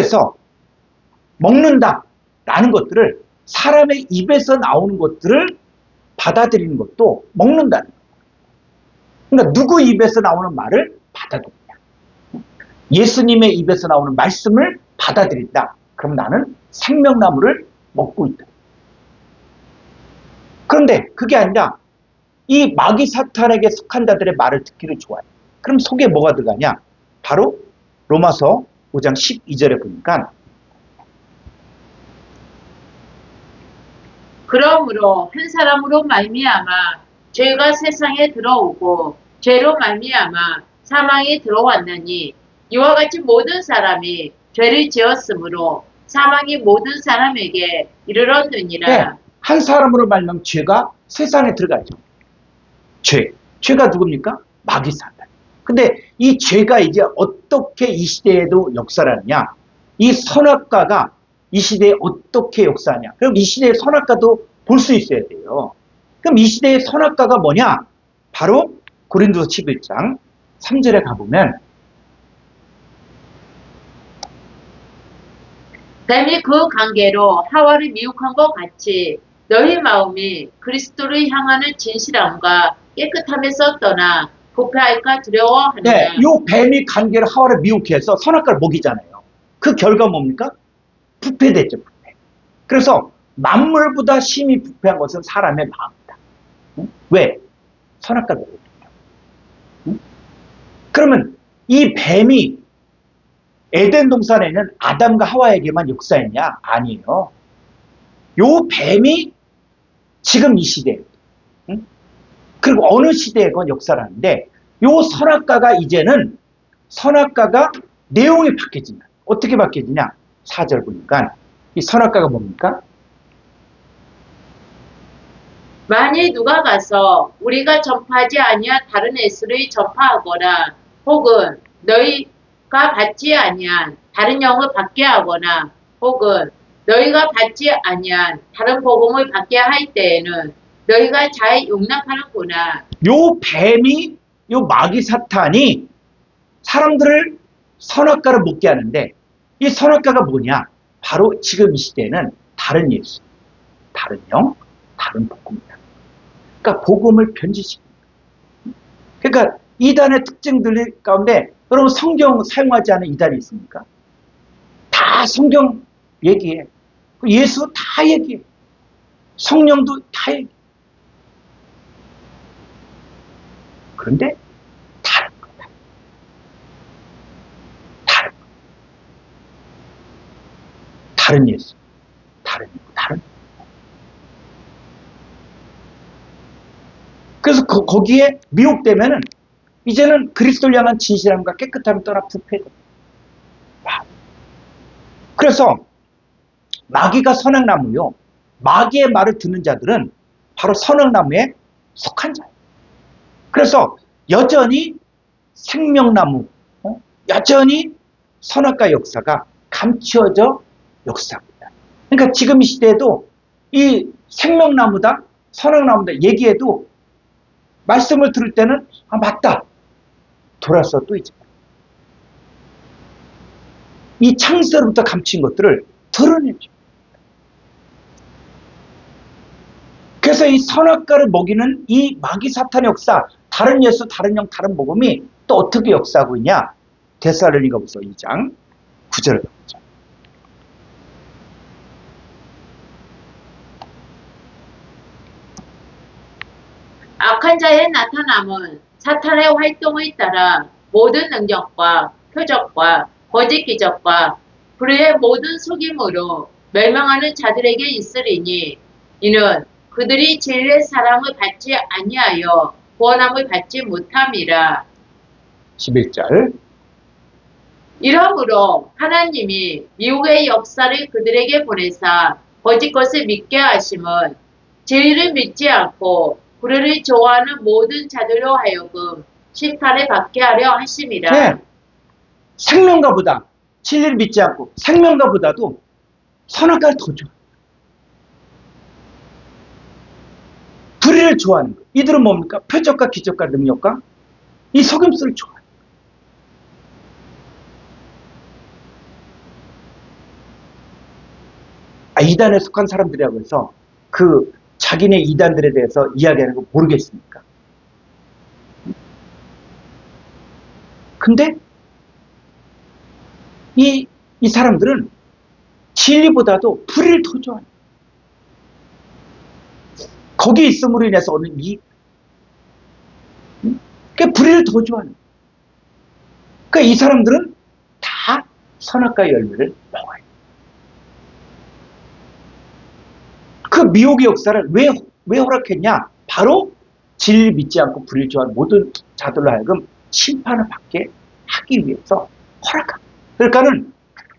그래서 먹는다라는 것들을 사람의 입에서 나오는 것들을 받아들이는 것도 먹는다는 거예요. 그러니까 누구 입에서 나오는 말을 받아들이냐. 예수님의 입에서 나오는 말씀을 받아들인다. 그럼 나는 생명나무를 먹고 있다. 그런데 그게 아니라 이 마귀 사탄에게 속한 자들의 말을 듣기를 좋아해. 그럼 속에 뭐가 들어가냐? 바로 로마서 5장 12절에 보니까 그러므로 한 사람으로 말미암아 죄가 세상에 들어오고 죄로 말미암아 사망이 들어왔나니 이와 같이 모든 사람이 죄를 지었으므로 사망이 모든 사람에게 이르렀느니라. 네, 한 사람으로 말미암아 죄가 세상에 들어가죠. 죄가 누굽니까? 마귀 사탄. 근데 이 죄가 이제 어떻게 이 시대에도 역사를 하느냐? 이 선악과가 이 시대에 어떻게 역사하냐? 그럼 이 시대의 선악과도 볼 수 있어야 돼요. 그럼 이 시대의 선악과가 뭐냐? 바로 고린도서 11장 3절에 가보면 뱀이 그 관계로 하와를 미혹한 것 같이 너희 마음이 그리스도를 향하는 진실함과 깨끗함에서 떠나 부패할까 두려워하느냐. 네, 요 뱀이 관계로 하와를 미혹해서 선악과를 먹이잖아요. 그 결과 뭡니까? 부패됐죠, 부패. 그래서 만물보다 심히 부패한 것은 사람의 마음이다. 응? 왜? 선악과를 먹었기 때문에. 응? 그러면 이 뱀이 에덴 동산에는 아담과 하와에게만 역사했냐? 아니에요. 요 뱀이 지금 이 시대에, 응? 그리고 어느 시대에건 역사를 하는데, 요 선악과가 이제는 선악과가 내용이 바뀌어진다. 어떻게 바뀌어지냐? 4절 보니까 이 선악과가 뭡니까? 만일 누가 가서 우리가 전파하지 아니한 다른 예수를 전파하거나 혹은 너희가 받지 아니한 다른 영을 받게 하거나 혹은 너희가 받지 아니한 다른 복음을 받게 할 때에는 너희가 잘 용납하는구나. 요 뱀이, 요 마귀 사탄이 사람들을 선악과를 먹게 하는데, 이 선악과가 뭐냐? 바로 지금 이 시대에는 다른 예수, 다른 영, 다른 복음이다. 그러니까 복음을 변질시킵니다. 그러니까 이단의 특징들 가운데 여러분 성경 사용하지 않은 이단이 있습니까? 다 성경 얘기해. 예수 다 얘기해. 성령도 다 얘기해. 그런데 다른 거다. 다른 예수, 다른. 그래서 거기에 미혹되면은 이제는 그리스도를 향한 진실함과 깨끗함이 떠나 부패됩니다. 그래서 마귀가 선악나무요. 마귀의 말을 듣는 자들은 바로 선악나무에 속한 자예요. 그래서 여전히 생명나무, 여전히 선악과 역사가 감추어져 역사합니다. 그러니까 지금 이 시대에도 이 생명나무다, 선악나무다 얘기해도 말씀을 들을 때는 아 맞다. 돌아서 또 이제 이 창세로부터 감춘 것들을 드러내죠. 그래서 이 선악과를 먹이는 이 마귀 사탄의 역사, 다른 예수, 다른 영, 다른 복음이 또 어떻게 역사하고 있냐? 데살로니가후서 2장 9절을 보죠. 악한 자의 나타남은 사탄의 활동에 따라 모든 능력과 표적과 거짓 기적과 불의의 모든 속임으로 멸망하는 자들에게 있으리니 이는 그들이 진리의 사랑을 받지 아니하여 구원함을 받지 못함이라. 11절 이러므로 하나님이 미혹의 역사를 그들에게 보내사 거짓 것을 믿게 하심은 진리를 믿지 않고 불의를 좋아하는 모든 자들로 하여금 심판을 받게 하려 하심이라. 네. 생명가보다 진리를 믿지 않고 생명가보다도 선악과를 더 좋아. 불의를 좋아하는 거. 이들은 뭡니까? 표적과 기적과 능력과 이 속임수를 좋아해요. 이단에 속한 사람들이라고 해서 그 자기네 이단들에 대해서 이야기하는 거 모르겠습니까? 근데 이 사람들은 진리보다도 불의를 더 좋아해요. 거기에 있음으로 인해서 얻는 이익. 그러니까 불의를 더 좋아하는 거예요. 그러니까 이 사람들은 다 선악과의 열매를 먹어요. 그 미혹의 역사를 왜 허락했냐? 바로 진리를 믿지 않고 불의를 좋아하는 모든 자들로 하여금 심판을 받게 하기 위해서 허락합니다. 그러니까는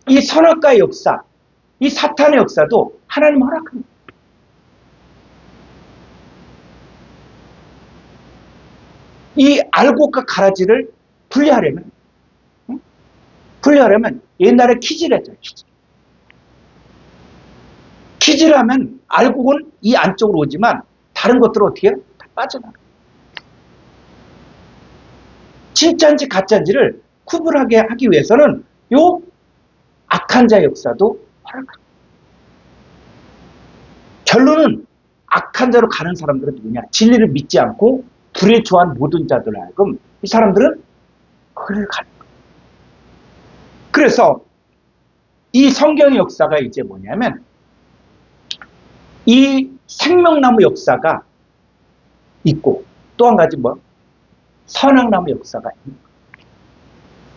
이 선악과의 역사, 이 사탄의 역사도 하나님 허락합니다. 이 알곡과 가라지를 분리하려면 옛날에 키질 했잖아요. 키질 하면 알곡은 이 안쪽으로 오지만 다른 것들은 어떻게 해요? 다 빠져나가요. 진짜인지 가짜인지를 구분하게 하기 위해서는 요 악한 자의 역사도 허락합니다. 결론은 악한 자로 가는 사람들은 누구냐? 진리를 믿지 않고 불에 좋아하는 모든 자들 하여금 이 사람들은 그를 가는 거예요. 그래서 이 성경의 역사가 이제 뭐냐면 이 생명나무 역사가 있고 또 한 가지 선악나무 역사가 있는 거예요.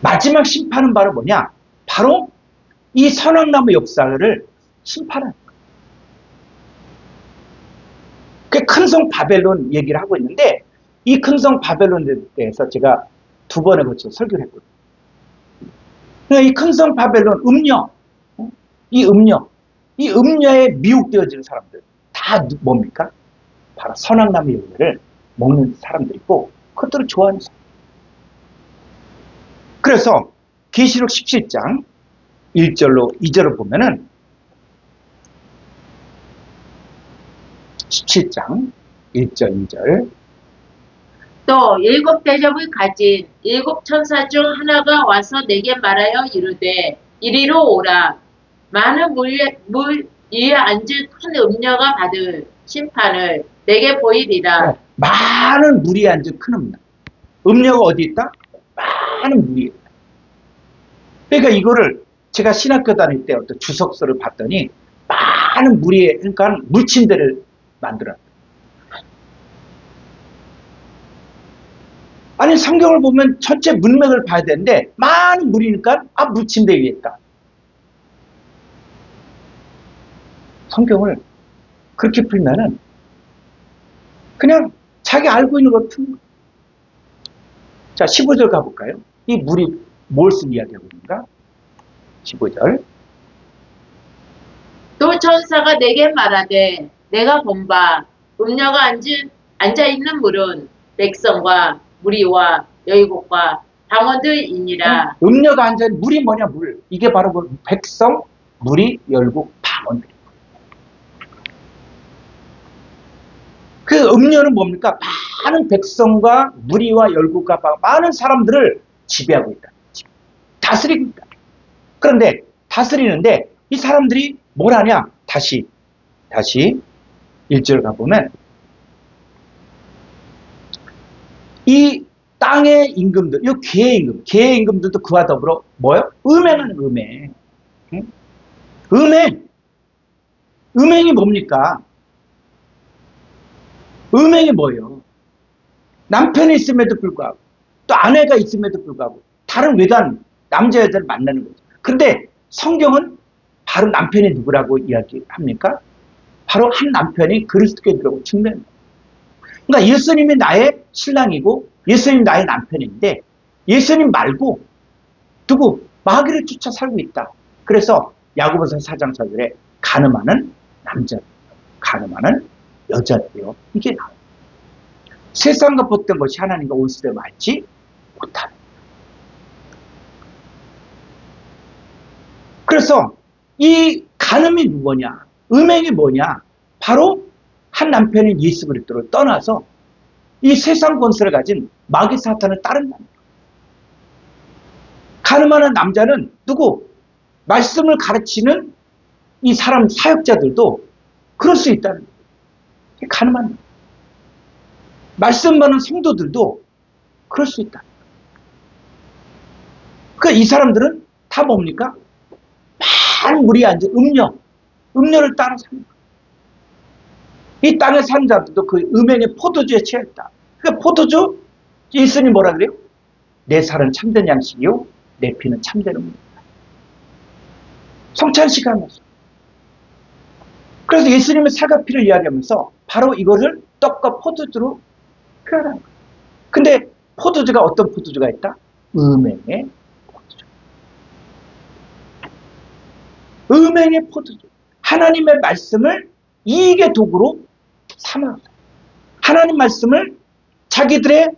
마지막 심판은 바로 뭐냐? 바로 이 선악나무 역사를 심판하는 거예요. 그 큰 성 바벨론 얘기를 하고 있는데 이 큰 성 바벨론에 대해서 제가 2번에 걸쳐 설교를 했거든요. 이 큰 성 바벨론 이 음녀에 미혹되어지는 사람들 다 뭡니까? 바로 선악나무 열매를 먹는 사람들이고 그것들을 좋아하는 사람. 그래서 계시록 17장 1절로 2절을 보면은 17장 1절 2절 또 7 대접을 가진 7 천사 중 하나가 와서 내게 말하여 이르되 이리로 오라. 많은 물 위에 앉은 큰 음녀가 받을 심판을 내게 보이리라. 많은 물이 앉은 큰 음녀. 음녀가 어디 있다? 많은 물이 있다. 그러니까 이거를 제가 신학교 다닐 때 어떤 주석서를 봤더니 많은 물이, 그러니까 물침대를 만들었다. 아니 성경을 보면 전체 문맥을 봐야 되는데 많은 물이니까 물침대 위에 있다. 성경을 그렇게 풀면은 그냥 자기 알고 있는 걸 푸는 거예요. 자 15절 가볼까요? 이 물이 뭘 쓴 이야기하고 있는가? 15절 또 천사가 내게 말하되 내가 본바 음녀가 앉아있는 물은 백성과 무리와 여의국과 방언들이니라. 음녀가 앉아있는 물이 뭐냐? 물. 이게 바로 백성, 무리, 열국, 방언들. 그 음녀는 뭡니까? 많은 백성과 무리와 열국과 많은 사람들을 지배하고 있다. 다스리고 있다. 그런데 다스리는데 이 사람들이 뭘 하냐? 다시 1절 가보면 이 땅의 임금들, 이 개의 임금들도 그와 더불어 뭐요? 음행하는 음행. 음행이 뭡니까? 음행이 뭐예요? 남편이 있음에도 불구하고 또 아내가 있음에도 불구하고 다른 외간 남자 여자를 만나는 거죠. 그런데 성경은 바로 남편이 누구라고 이야기합니까? 바로 한 남편이 그리스도께라고 증명합니다. 그러니까 예수님이 나의 신랑이고 예수님이 나의 남편인데 예수님 말고 누구? 마귀를 쫓아 살고 있다. 그래서 야고보서 4장 4절에 간음하는 남자, 간음하는 여자예요. 이게 나와요. 세상과 벗던 것이 하나님과 온수되 맞지 못하는. 그래서 이 간음이 뭐냐? 음행이 뭐냐? 바로 한 남편인 예수 그리스도를 떠나서 이 세상 권세를 가진 마귀 사탄을 따른다. 간음하는 남자는 누구? 말씀을 가르치는 이 사람 사역자들도 그럴 수 있다는 거예요. 가능한 거예요. 말씀 많은 성도들도 그럴 수 있다. 그러니까 이 사람들은 다 뭡니까? 많은 무리에 앉아 음료를 따라 사는 거예요. 이 땅에 사는 자들도 그 음행의 포도주에 취했다. 그러니까 포도주, 예수님이 뭐라 그래요? 내 살은 참된 양식이요, 내 피는 참된 음료다. 성찬식 하면서. 그래서 예수님의 살과 피를 이야기하면서 바로 이거를 떡과 포도주로 표현한 거예요. 근데 포도주가 어떤 포도주가 있다? 음행의 포도주. 음행의 포도주. 하나님의 말씀을 이익의 도구로 삼아. 하나님 말씀을 자기들의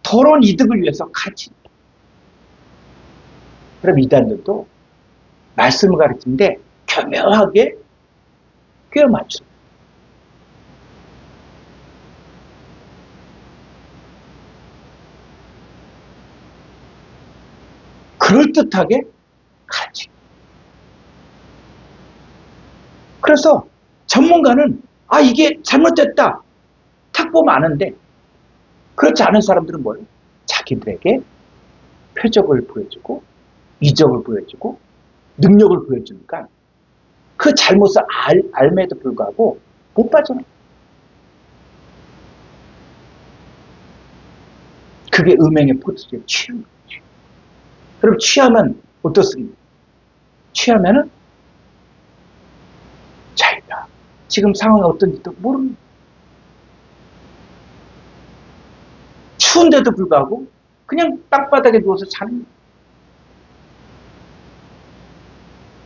더러운 이득을 위해서 가르친다. 그럼 이단들도 말씀을 가르치는데 교묘하게 꿰어 맞춘다. 그럴듯하게 가르치고. 그래서 전문가는 이게 잘못됐다. 탁 보면 아는데 그렇지 않은 사람들은 뭐예요? 자기들에게 표적을 보여주고 이적을 보여주고 능력을 보여주니까 그 잘못을 알매도 불구하고 못 빠져나가요. 그게 음행의 포도주에 취한 거죠. 그럼 취하면 어떻습니까? 취하면은 자기가 지금 상황이 어떤지도 모릅니다. 추운데도 불구하고 그냥 땅바닥에 누워서 자는 거예요.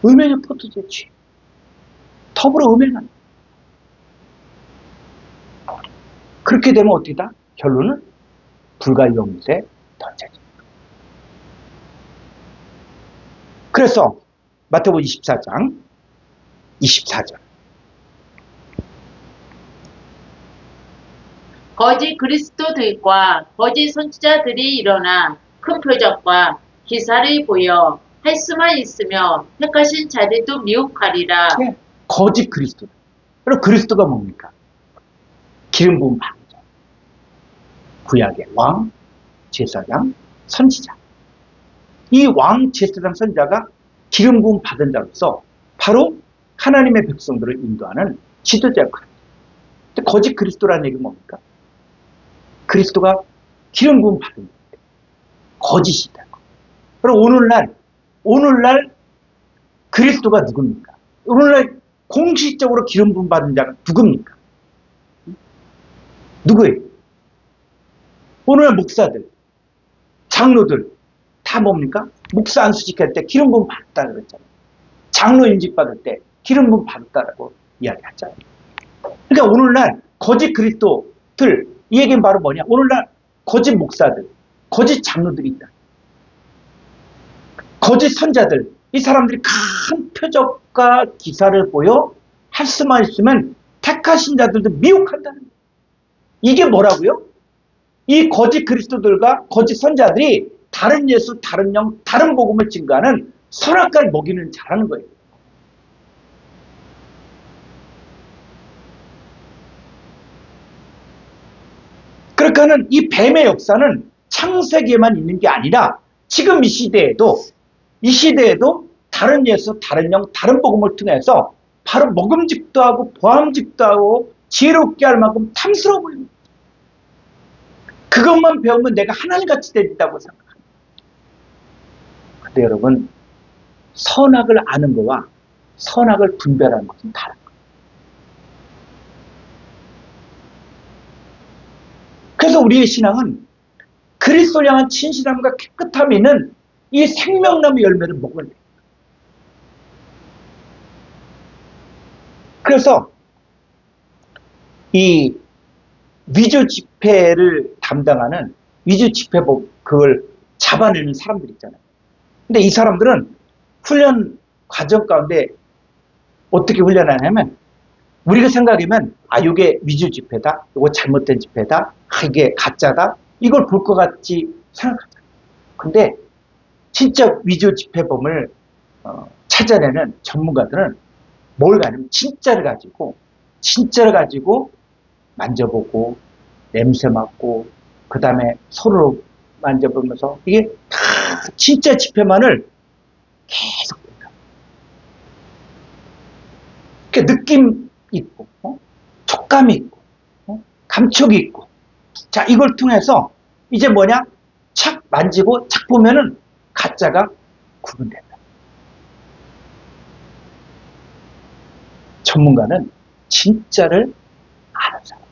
음행의 포도주에 취해. 더불어 음행하는 거예요. 그렇게 되면 어떻게다? 결론은 불과 영못에 던져집니다. 그래서 마태복음 24장 24절 거짓 그리스도들과 거짓 선지자들이 일어나 큰 표적과 기사를 보여 할 수만 있으며 택하신 자들도 미혹하리라. 네, 거짓 그리스도. 그럼 그리스도가 뭡니까? 기름 부음 받은 자. 구약의 왕, 제사장, 선지자. 이 왕, 제사장, 선지자가 기름 부음 받은 자로서 바로 하나님의 백성들을 인도하는 지도자 역할입니다. 근데 거짓 그리스도라는 얘기는 뭡니까? 그리스도가 기름 부음 받은 자. 거짓이다. 그럼 오늘날 그리스도가 누굽니까? 오늘날 공식적으로 기름 부음 받은 자가 누굽니까? 누구예요? 오늘날 목사들, 장로들 다 뭡니까? 목사 안수직할 때 기름 부음 받았다 그랬잖아요. 장로 임직 받을 때 기름 부음 받았다라고 이야기하잖아요. 그러니까 오늘날 거짓 그리스도들, 이 얘기는 바로 뭐냐? 오늘날 거짓 목사들, 거짓 장로들이 있다. 거짓 선자들, 이 사람들이 큰 표적과 기사를 보여 할 수만 있으면 택하신 자들도 미혹한다는 거예요. 이게 뭐라고요? 이 거짓 그리스도들과 거짓 선자들이 다른 예수, 다른 영, 다른 복음을 증거하는 선악과를 먹이는 자라는 거예요. 그렇게 하는 이 뱀의 역사는 창세기에만 있는 게 아니라 지금 이 시대에도 다른 예수, 다른 영, 다른 복음을 통해서 바로 먹음직도 하고 보암직도 하고 지혜롭게 할 만큼 탐스러워 보입니다. 그것만 배우면 내가 하나님같이 된다고 생각합니다. 근데 여러분, 선악을 아는 거와 선악을 분별하는 것은 다른 거예요. 그래서 우리의 신앙은 그리스도를 향한 진실함과 깨끗함이 있는 이 생명나무 열매를 먹어야 돼요. 그래서 이 위조 집회를 담당하는 위조 집회법 그걸 잡아내는 사람들 있잖아요. 근데 이 사람들은 훈련 과정 가운데 어떻게 훈련하냐면 우리가 생각하면 이게 위조 집회다, 이거 잘못된 집회다, 이게 가짜다, 이걸 볼 것 같이 생각하잖아요. 근데 진짜 위조 집회범을 사전에는 전문가들은 뭘 가냐면 진짜를 가지고 만져보고 냄새 맡고 그 다음에 서로 만져보면서 이게 다 진짜 지표만을 계속 본다. 느낌 있고 촉감이 있고 감촉이 있고 자 이걸 통해서 이제 뭐냐 착 만지고 착 보면은 가짜가 구분된다. 전문가는 진짜를 아는 사람.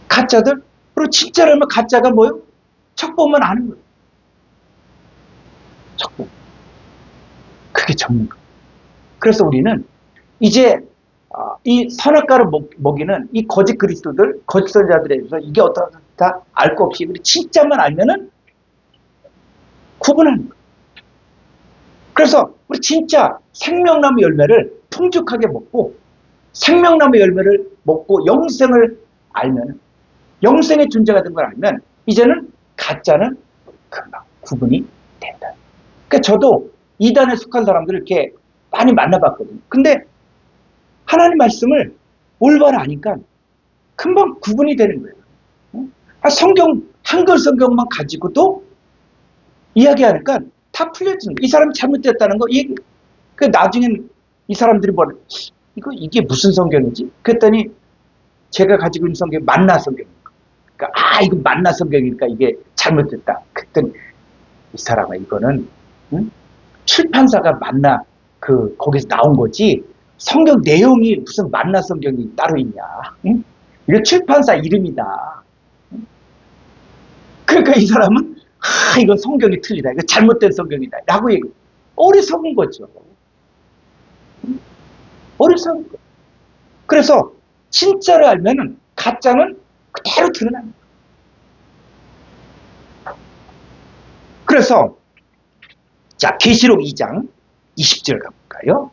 가짜들 그리고 진짜라면 가짜가 뭐요? 척 보면 아는 거예요. 척 보면. 그게 전문가. 그래서 우리는 이제 이 선악과를 먹이는 이 거짓 그리스도들, 거짓 선자들에 대해서 이게 어떻다 알 거 없이 우리 진짜만 알면은 구분하는 거예요. 그래서 우리 진짜 생명나무 열매를 풍족하게 먹고 생명나무 열매를 먹고 영생을 알면 영생의 존재가 된 걸 알면 이제는 가짜는 금방 구분이 된다. 그러니까 저도 이단에 속한 사람들을 이렇게 많이 만나봤거든요. 근데 하나님 말씀을 올바로 아니까 금방 구분이 되는 거예요. 성경, 한글 성경만 가지고도 이야기하니까 다 풀려지는 거예요. 이 사람이 잘못됐다는 거, 나중엔 이 사람들이 뭐래, 이게 무슨 성경이지? 그랬더니 제가 가지고 있는 성경이 만나 성경이니까. 그러니까, 이거 만나 성경이니까 이게 잘못됐다. 그랬더니 이 사람아, 이거는, 출판사가 만나, 거기서 나온 거지. 성경 내용이 무슨 만나 성경이 따로 있냐. 응? 이거 출판사 이름이다. 그러니까 이 사람은, 이건 성경이 틀리다. 이거 잘못된 성경이다. 라고 얘기해. 어리석은 거죠. 어리석은 거. 그래서 진짜를 알면은 가짜는 그대로 드러나는 거예요. 그래서 자 계시록 2장 20절 가볼까요?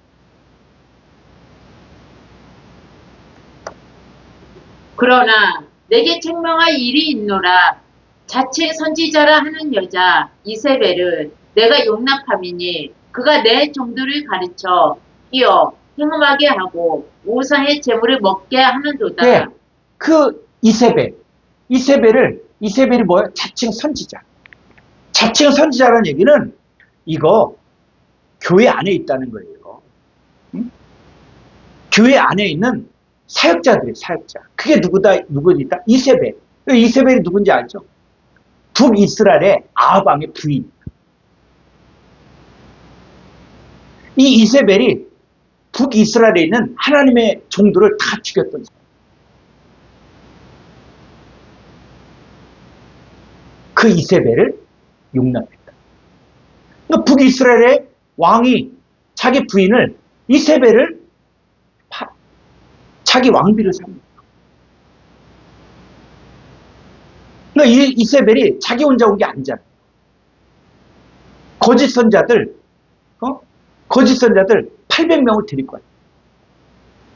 그러나 내게 책망할 일이 있노라. 자칭 선지자라 하는 여자 이세벨을 내가 용납함이니 그가 내 종들을 가르쳐 끼어 행음하게 하고 우상의 재물을 먹게 하는도다. 네, 이세벨이 뭐예요? 자칭 선지자. 자칭 선지자라는 얘기는 이거 교회 안에 있다는 거예요. 응? 교회 안에 있는 사역자들이에요, 사역자. 그게 누구다? 이세벨. 이세벨이 누군지 알죠? 북이스라엘의 아합 왕의 부인. 이 이세벨이 북이스라엘에 있는 하나님의 종들을 다 죽였던 사람. 그 이세벨을 용납했다. 그러니까 북이스라엘의 왕이 자기 부인을 이세벨을 자기 왕비를 삼는 거예요. 그러니까 이세벨이 자기 혼자 온 게 아니잖아요. 거짓 선자들 800명을 데리고 와요.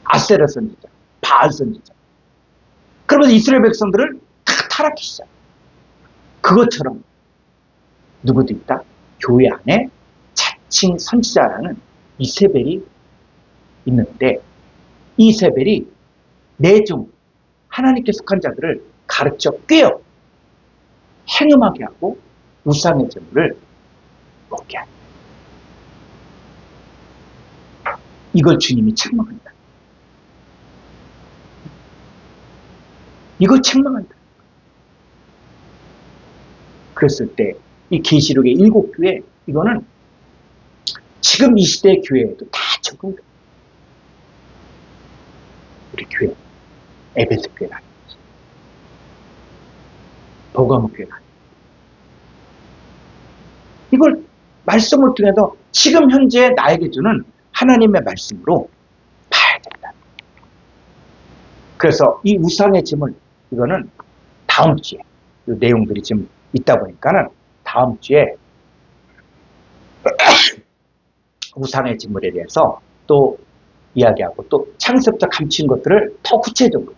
아세라 선지자, 바알 선지자. 그러면서 이스라엘 백성들을 다 타락시켜요. 그것처럼 누구도 있다? 교회 안에 자칭 선지자라는 이세벨이 있는데 이세벨이 내종 하나님께 속한 자들을 가르쳐 꿰어 행음하게 하고 우상의 제물을 먹게 합니다. 이걸 주님이 책망한다. 이걸 책망한다. 그랬을 때 이 계시록의 7교회 이거는 지금 이 시대의 교회에도 다 적용돼요. 우리 교회 에베소 교회는 아니지. 버가모 교회는 아니지. 이걸 말씀을 통해서 지금 현재 나에게 주는 하나님의 말씀으로 봐야 된다. 그래서 이 우상의 짐을 이거는 다음 주에 이 내용들이 지금 있다 보니까는 다음 주에 우상의 짐물에 대해서 또 이야기하고 또 창세부터 감추인 것들을 더 구체적으로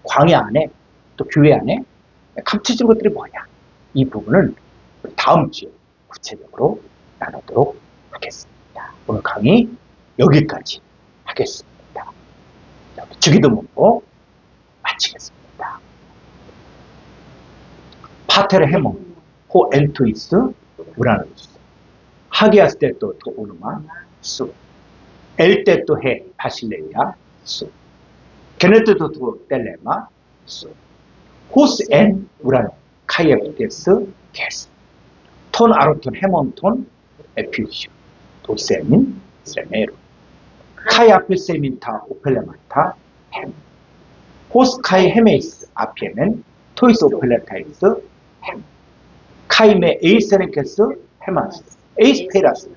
광야 안에 또 교회 안에 감춰진 것들이 뭐냐 이 부분은 다음 주에 구체적으로 나누도록 하겠습니다. 자, 오늘 강의 여기까지 하겠습니다. 주기도 먹고 마치겠습니다. 파테르 헤몬, 호 엔투이스, 우라누스, 하기아스 때또 오누마, 수, 엘 때또 해, 바실레이아, 수, 게네트도 두 텔레마, 수, 호스 엔 우라누, 카이에프테스, 게스, 톤 아로톤 헤몬톤, 에퓨시오, 도세민, 세메로, 카이아프세민타, 오펠레마타, 햄, 호스 카이 헤메이스, 아피에멘, 토이스 오펠레타이스, 햄, 카이메 에이세렌케스, 헤마스, 에이스페라스,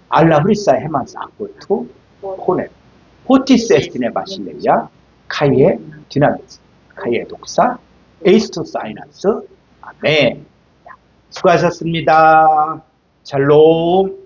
알라브리사 헤마스 아코투, 호네, 호티스 에스티네 바실레이아, 카이에 디나미스, 카이에 독사, 에이스토스 아이나스, 아멘. 수고하셨습니다. 샬롬.